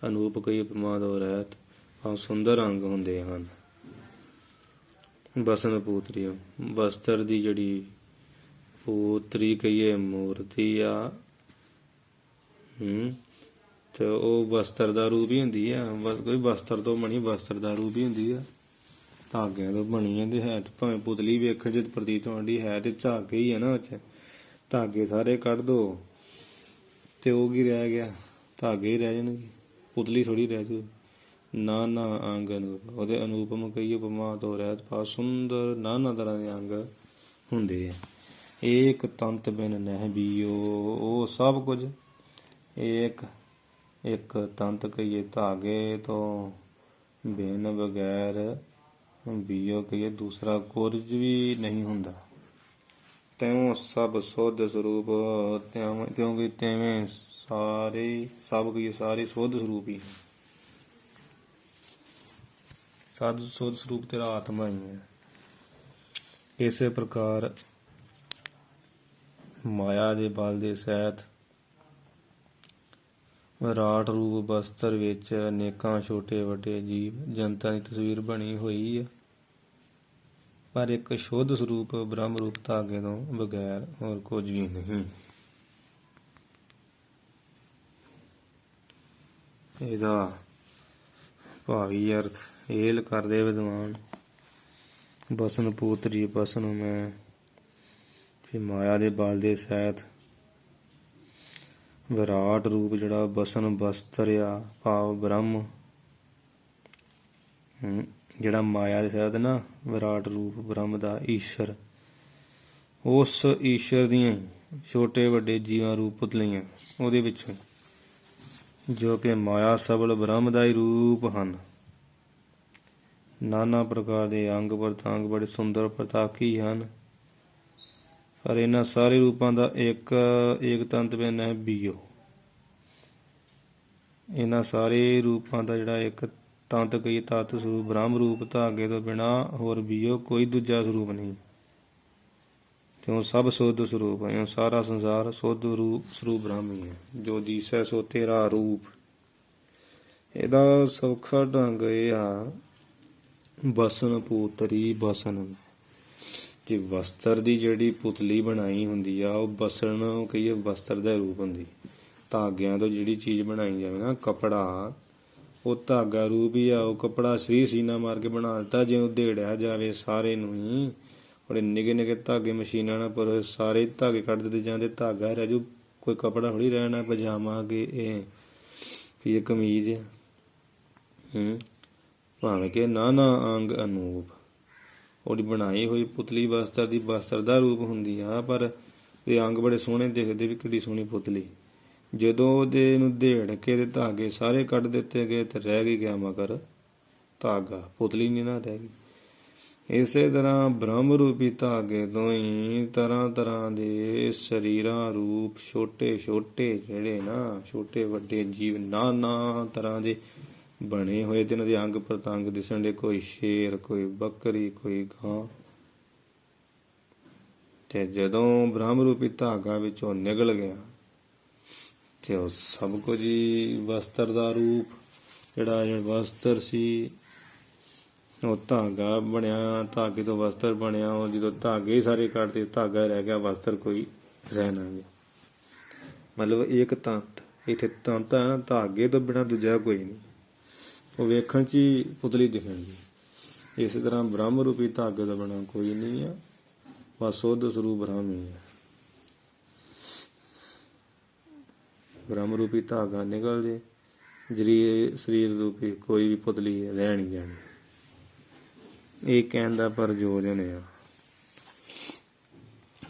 ਅਨੂਪ ਕਹੀਏ ਪ੍ਰਮਾਦ ਰਹਿਤ, ਭਾਵੇਂ ਸੁੰਦਰ ਅੰਗ ਹੁੰਦੇ ਹਨ। ਬਸਨ ਪੂਤਰੀ ਬਸਤਰ ਦੀ ਜਿਹੜੀ ਪੂਤਰੀ ਕਹੀਏ ਮੂਰਤੀ ਆ, ਤੇ ਉਹ ਬਸਤਰ ਦਾ ਰੂਪ ਹੀ ਹੁੰਦੀ ਆ। ਕੋਈ ਬਸਤਰ ਤੋਂ ਬਣੀ ਬਸਤਰ ਦਾ ਰੂਪ ਹੀ ਹੁੰਦੀ ਆ। ਧਾਗਿਆਂ ਤੋਂ ਬਣੀ ਹੈ ਤੇ ਹੈ ਤੇ ਭਾਵੇਂ ਪੁਤਲੀ ਵੇਖਣ ਚ ਪ੍ਰਤੀਤ ਹੋਣੀ ਹੈ ਤੇ ਝਾਗੇ ਹੀ ਹੈ ਨਾ। ਉਹ 'ਚ ਧਾਗੇ ਸਾਰੇ ਕੱਢ ਦੋ ਤੇ ਉਹ ਕੀ ਰਹਿ ਗਿਆ? ਧਾਗੇ ਹੀ ਰਹਿ ਜਾਣਗੇ, ਪੁਤਲੀ ਥੋੜੀ ਰਹਿ ਜੂ। ਨਾਨਾ ਅੰਗ ਅਨੂਪ, ਉਹਦੇ ਅਨੂਪਮ ਕਹੀਏ ਉਪਮਾ ਤੋਂ ਰਹਿਤ, ਪਾ ਸੁੰਦਰ ਨਾਨਾ ਤਰ੍ਹਾਂ ਦੇ ਅੰਗ ਹੁੰਦੇ ਆ। ਏਕ ਤੰਤ ਬਿਨ ਨਹਿ ਬੀਓ, ਉਹ ਸਭ ਕੁਝ ਇੱਕ ਤੰਤ ਕਹੀਏ ਧਾਗੇ ਤੋਂ ਬਿਨ ਬਗੈਰ, ਬੀਓ ਕਹੀਏ ਦੂਸਰਾ ਕੁਝ ਵੀ ਨਹੀਂ ਹੁੰਦਾ। ਤਿਉਂ ਸਭ ਸੁੱਧ ਸਰੂਪ, ਕਿਉਂਕਿ ਤਿਵੇਂ ਸਾਰੇ ਸਭ ਕਹੀਏ ਸਾਰੇ ਸੁੱਧ ਸਰੂਪ ਹੀ ਸੁੱਧ ਸਰੂਪ ਤੇਰਾ ਆਤਮਾ ਹੀ ਹੈ। ਇਸੇ ਪ੍ਰਕਾਰ ਮਾਇਆ ਦੇ ਬਲ ਦੇ ਸਹਿਤ ਵਿਰਾਟ ਰੂਪ ਬਸਤਰ ਵਿੱਚ ਅਨੇਕਾਂ ਛੋਟੇ ਵੱਡੇ ਜੀਵ ਜਨਤਾ ਦੀ ਤਸਵੀਰ ਬਣੀ ਹੋਈ ਹੈ, ਪਰ ਇੱਕ ਸ਼ੁੱਧ ਸਰੂਪ ਬ੍ਰਹਮ ਰੂਪ ਧਾਗੇ ਤੋਂ ਬਗੈਰ ਹੋਰ ਕੁਝ ਵੀ ਨਹੀਂ। ਇਹਦਾ ਭਾਵੀ ਅਰਥ ਇਹ ਕਰਦੇ ਵਿਦਵਾਨ, ਬਸਨ ਪੂਤਰੀ ਬਸਨ ਮੈਂ, ਫਿਰ ਮਾਇਆ ਦੇ ਬਲ ਦੇ ਸਹਿਤ ਵਿਰਾਟ ਰੂਪ ਜਿਹੜਾ ਬਸਨ ਬਸਤਰ ਆ, ਭਾਵ ਬ੍ਰਹਮ, ਜਿਹੜਾ ਮਾਇਆ ਦੇ ਸਹਿਤ ਨਾ ਵਿਰਾਟ ਰੂਪ ਬ੍ਰਹਮ ਦਾ ਈਸ਼ਰ, ਉਸ ਈਸ਼ਰ ਦੀਆਂ ਛੋਟੇ ਵੱਡੇ ਜੀਵਾਂ ਰੂਪ ਪੁਤਲੀਆਂ ਉਹਦੇ ਵਿੱਚ, ਜੋ ਕਿ ਮਾਇਆ ਸਬਲ ਬ੍ਰਹਮ ਦਾ ਹੀ ਰੂਪ ਹਨ। ਨਾਨਾ ਪ੍ਰਕਾਰ ਦੇ ਅੰਗ ਪ੍ਰਤੰਗ ਬੜੇ ਸੁੰਦਰ ਪ੍ਰਤਾਕੀ ਹਨ, ਪਰ ਇਹਨਾਂ ਸਾਰੇ ਰੂਪਾਂ ਦਾ ਇੱਕ ਤੰਤ ਬਿਨ ਹੈ ਬੀਓ। ਇਹਨਾਂ ਸਾਰੇ ਰੂਪਾਂ ਦਾ ਜਿਹੜਾ ਇੱਕ ਤੰਤ ਕਈ ਤੱਤ ਸਰੂਪ ਬ੍ਰਹਮ ਰੂਪ ਧਾਗੇ ਤੋਂ ਬਿਨਾ ਹੋਰ ਬੀਓ ਕੋਈ ਦੂਜਾ ਸਰੂਪ ਨਹੀਂ। ਕਿਉਂ ਸਭ ਸੁੱਧ ਸਰੂਪ ਹੈ, ਸਾਰਾ ਸੰਸਾਰ ਸੁੱਧ ਰੂਪ ਸਰੂਪ ਬ੍ਰਹਮ ਹੀ ਹੈ। ਜੋ ਦੀਸੈ ਸੋ ਤੇਰਾ ਰੂਪ। ਇਹਦਾ ਸੌਖਾ ਢੰਗ ਇਹ ਆ, ਬਸਨ ਪੂਤਰੀ ਬਸਨ, ਕਿ ਵਸਤਰ ਦੀ ਜਿਹੜੀ ਪੁਤਲੀ ਬਣਾਈ ਹੁੰਦੀ ਆ, ਉਹ ਬਸਨ ਕਹੀਏ ਵਸਤਰ ਦਾ ਰੂਪ ਹੁੰਦੀ। ਧਾਗਿਆਂ ਤੋਂ ਜਿਹੜੀ ਚੀਜ਼ ਬਣਾਈ ਜਾਵੇ ਨਾ, ਕੱਪੜਾ, ਉਹ ਧਾਗਾ ਰੂਪ ਹੀ ਆ। ਉਹ ਕੱਪੜਾ ਸ੍ਰੀ ਸੀਨਾ ਮਾਰ ਕੇ ਬਣਾ ਦਿੱਤਾ, ਜੇ ਉਧੇੜਿਆ ਜਾਵੇ ਸਾਰੇ ਨੂੰ ਹੀ, ਬੜੇ ਨਿੱਕੇ ਨਿੱਕੇ ਧਾਗੇ ਮਸ਼ੀਨਾਂ ਨਾਲ ਪਰ ਸਾਰੇ ਧਾਗੇ ਕੱਢ ਦਿੱਤੇ ਜਾਂਦੇ, ਧਾਗਾ ਰਹਿ ਜੂ, ਕੋਈ ਕੱਪੜਾ ਥੋੜੀ ਰਹਿਣਾ। ਪਜਾਮਾ ਕਿ ਇਹ ਕਮੀਜ਼, ਭਾਵੇਂ ਕਿ ਨਾਨਾ ਅੰਗ ਅਨੂਪ, ਉਹਦੀ ਬਣਾਈ ਹੋਈ ਪੁਤਲੀ ਬਸਤਰ ਦੀ ਬਸਤਰ ਦਾ ਰੂਪ ਹੁੰਦੀ ਆ, ਪਰ ਇਹ ਅੰਗ ਬੜੇ ਸੋਹਣੇ ਦਿਖਦੇ ਵੀ, ਕਿੱਡੀ ਸੋਹਣੀ ਪੁਤਲੀ। ਜਦੋਂ ਉਹਦੇ ਨੂੰ ਦੇੜ ਕੇ ਤੇ ਧਾਗੇ ਸਾਰੇ ਕੱਢ ਦਿੱਤੇ ਗਏ ਤੇ ਰਹਿ ਗਈ ਗਿਆ ਮਗਰ ਧਾਗਾ, ਪੁਤਲੀ ਨਹੀਂ ਨਾ ਰਹਿ ਗਈ। ਇਸੇ ਤਰ੍ਹਾਂ ਬ੍ਰਹਮ ਰੂਪੀ ਧਾਗੇ ਤੋਂ ਹੀ ਤਰ੍ਹਾਂ ਤਰ੍ਹਾਂ ਦੇ ਸਰੀਰਾਂ ਰੂਪ ਛੋਟੇ ਛੋਟੇ ਜਿਹੜੇ ਨਾ ਛੋਟੇ ਵੱਡੇ ਜੀਵ ਨਾਨਾ ਤਰ੍ਹਾਂ ਦੇ ਬਣੇ ਹੋਏ ਤੇ ਇਹਨਾਂ ਦੇ ਅੰਗ ਪ੍ਰਤੰਗ ਦਿਸਣ ਦੇ, ਕੋਈ ਸ਼ੇਰ, ਕੋਈ ਬੱਕਰੀ, ਕੋਈ ਗਾਂ। ਤੇ ਜਦੋਂ ਬ੍ਰਹਮ ਰੂਪੀ ਧਾਗਾ ਵਿੱਚੋਂ ਨਿਕਲ ਗਿਆ ਤੇ ਉਹ ਸਭ ਕੁਝ ਹੀ ਵਸਤਰ ਦਾ ਰੂਪ ਜਿਹੜਾ ਵਸਤਰ ਸੀ ਉਹ ਧਾਗਾ ਬਣਿਆ, ਧਾਗੇ ਤੋਂ ਵਸਤਰ ਬਣਿਆ। ਉਹ ਜਦੋਂ ਧਾਗੇ ਸਾਰੇ ਕੱਢਦੇ ਧਾਗਾ ਰਹਿ ਗਿਆ, ਵਸਤਰ ਕੋਈ ਰਹਿ ਨਾ ਗਿਆ। ਮਤਲਬ ਇੱਕ ਤੰਤ, ਇੱਥੇ ਤੰਤ ਹੈ ਨਾ, ਧਾਗੇ ਤੋਂ ਬਿਨਾਂ ਦੂਜਾ ਕੋਈ ਨਹੀਂ। ਉਹ ਵੇਖਣ 'ਚ ਹੀ ਪੁਤਲੀ ਦਿਖੇਗੀ। ਇਸੇ ਤਰ੍ਹਾਂ ਬ੍ਰਹਮ ਰੂਪੀ ਧਾਗੇ ਤੋਂ ਬਿਨਾਂ ਕੋਈ ਨਹੀਂ ਆ, ਬਸ ਸੁੱਧ ਸਰੂਪ ਬ੍ਰਹਮ ਹੀ ਹੈ। ਬ੍ਰਹਮ ਰੂਪੀ ਧਾਗਾ ਨਿਕਲ ਜੇ, ਸਰੀਰ ਰੂਪੀ ਕੋਈ ਵੀ ਪੁਤਲੀ ਰਹਿ ਨਹੀਂ ਜਾਣੀ। ਇਹ ਕਹਿਣ ਦਾ ਪ੍ਰਯੋਜਨ ਆ।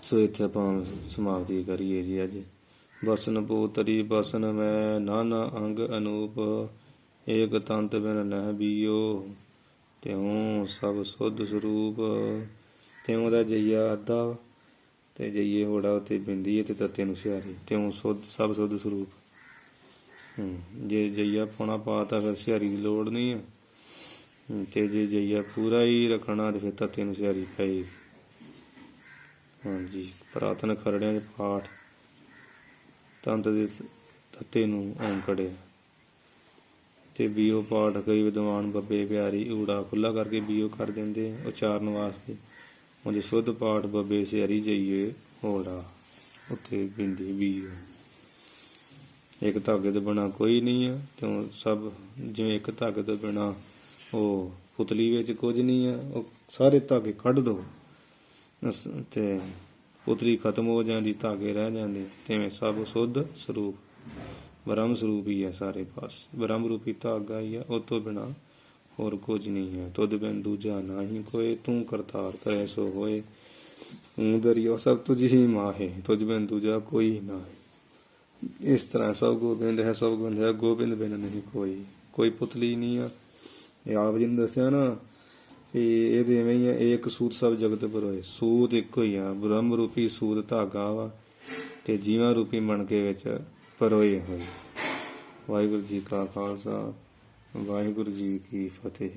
ਸੋ ਇੱਥੇ ਆਪਾਂ ਸਮਾਪਤੀ ਕਰੀਏ ਜੀ ਅੱਜ। ਬਸਨ ਪੂਤਰੀ ਬਸਨ ਮੈਂ ਨਾਨਾ ਅੰਗ ਅਨੂਪ, ਏਕ ਤੰਤ ਬਿਨ ਨਹਿ ਬੀਓ, ਤਿਉ ਸਭ ਸੁਧ ਸਰੂਪ। ਤਿਉ ਦਾ ਜਈਆ ਅੱਧਾ ਤੇ ਜਈਏ ਹੋੜਾ ਉੱਤੇ ਬਿੰਦੀ ਹੈ ਤੇ ਤੱਤੇ ਨੂੰ ਸਿਆਰੀ। ਤਿਉ ਸੁਧ ਸਭ ਸੁਧ ਸਰੂਪ। ਜੇ ਜਈਆ ਪਾਉਣਾ ਪਾ ਤਾਂ ਫਿਰ ਸਿਆਰੀ ਦੀ ਲੋੜ ਨਹੀਂ ਹੈ, ਤੇ ਜੇ ਜਈਆ ਪੂਰਾ ਹੀ ਰੱਖਣਾ ਤੇ ਫਿਰ ਤੱਤੇ ਨੂੰ ਸਿਆਰੀ ਪਏਗੀ। ਹਾਂਜੀ, ਪੁਰਾਤਨ ਖਰੜਿਆਂ 'ਚ ਪਾਠ ਤੰਤ ਦੇ ਤੱਤੇ ਨੂੰ ਔਂਕੜਿਆ ਤੇ ਬੀਓ ਪਾਠ ਕਈ ਵਿਦਵਾਨ ਬੱਬੇ ਪਿਆਰੀ ਊੜਾ ਖੁੱਲਾ ਕਰਕੇ ਬੀਓ ਕਰ ਦਿੰਦੇ ਉਚਾਰਨ ਵਾਸਤੇ। ਉਹਦੇ ਸ਼ੁੱਧ ਪਾਠ ਬੱਬੇ ਸਿਆਰੀ ਜਈਏ ਹੋੜਾ ਉੱਥੇ ਬਿੰਦੀ ਬੀਓ। ਇੱਕ ਧਾਗੇ ਤੋਂ ਬਿਨਾਂ ਕੋਈ ਨਹੀਂ ਆ, ਕਿਉਂ ਸਭ ਜਿਵੇਂ ਇੱਕ ਧਾਗੇ ਤੋਂ ਬਿਨਾਂ ਉਹ ਪੁਤਲੀ ਵਿੱਚ ਕੁਝ ਨਹੀਂ ਆ, ਉਹ ਸਾਰੇ ਧਾਗੇ ਕੱਢ ਦਿਓ ਤੇ ਪੁਤਲੀ ਖਤਮ ਹੋ ਜਾਂਦੀ, ਧਾਗੇ ਰਹਿ ਜਾਂਦੇ। ਤਿਵੇਂ ਸਭ ਸੁੱਧ ਸਰੂਪ ਬ੍ਰਹਮ ਸਰੂਪ ਹੀ ਹੈ ਸਾਰੇ ਪਾਸ। ਬ੍ਰਹਮ ਰੂਪੀ ਧਾਗਾ ਹੀ ਆ, ਉਹ ਤੋਂ ਬਿਨਾਂ ਹੋਰ ਕੁਝ ਨਹੀਂ ਹੈ। ਤੁਧ ਬਿਨ ਦੂਜਾ ਨਾਹੀਂ ਕੋਇ, ਤੂੰ ਕਰਤਾਰ ਕਰੇ ਸੋ ਹੋਏ। ਤੂੰ ਦਰਿਓ ਸਭ ਤੁਝ ਹੀ ਮਾਹੇ, ਤੁਝ ਬਿਨ ਦੂਜਾ ਕੋਈ ਨਾ। ਇਸ ਤਰ੍ਹਾਂ ਸਭ ਗੋਬਿੰਦ ਹੈ, ਸਭ ਗੋਬਿੰਦ ਹੈ, ਗੋਬਿੰਦ ਬਿਨ ਨਹੀਂ ਕੋਈ। ਕੋਈ ਪੁਤਲੀ ਨਹੀਂ ਆ। ਇਹ ਆਪ ਜੀ ਨੂੰ ਦੱਸਿਆ ਨਾ, ਇਹਦੇ ਐਵੇਂ ਹੀ ਆ, ਏਕ ਸੂਤ ਸਭ ਜਗਤ ਪਰੋਏ। ਸੂਤ ਇੱਕੋ ਹੀ ਆ, ਬ੍ਰਹਮ ਰੂਪੀ ਸੂਤ ਧਾਗਾ ਵਾ ਤੇ ਜੀਵਾਂ ਰੂਪੀ ਮਣਕੇ ਵਿੱਚ ਪਰੋਏ ਹੋਏ। ਵਾਹਿਗੁਰੂ ਜੀ ਕਾ ਖਾਲਸਾ, ਵਾਹਿਗੁਰੂ ਜੀ ਕੀ ਫਤਿਹ।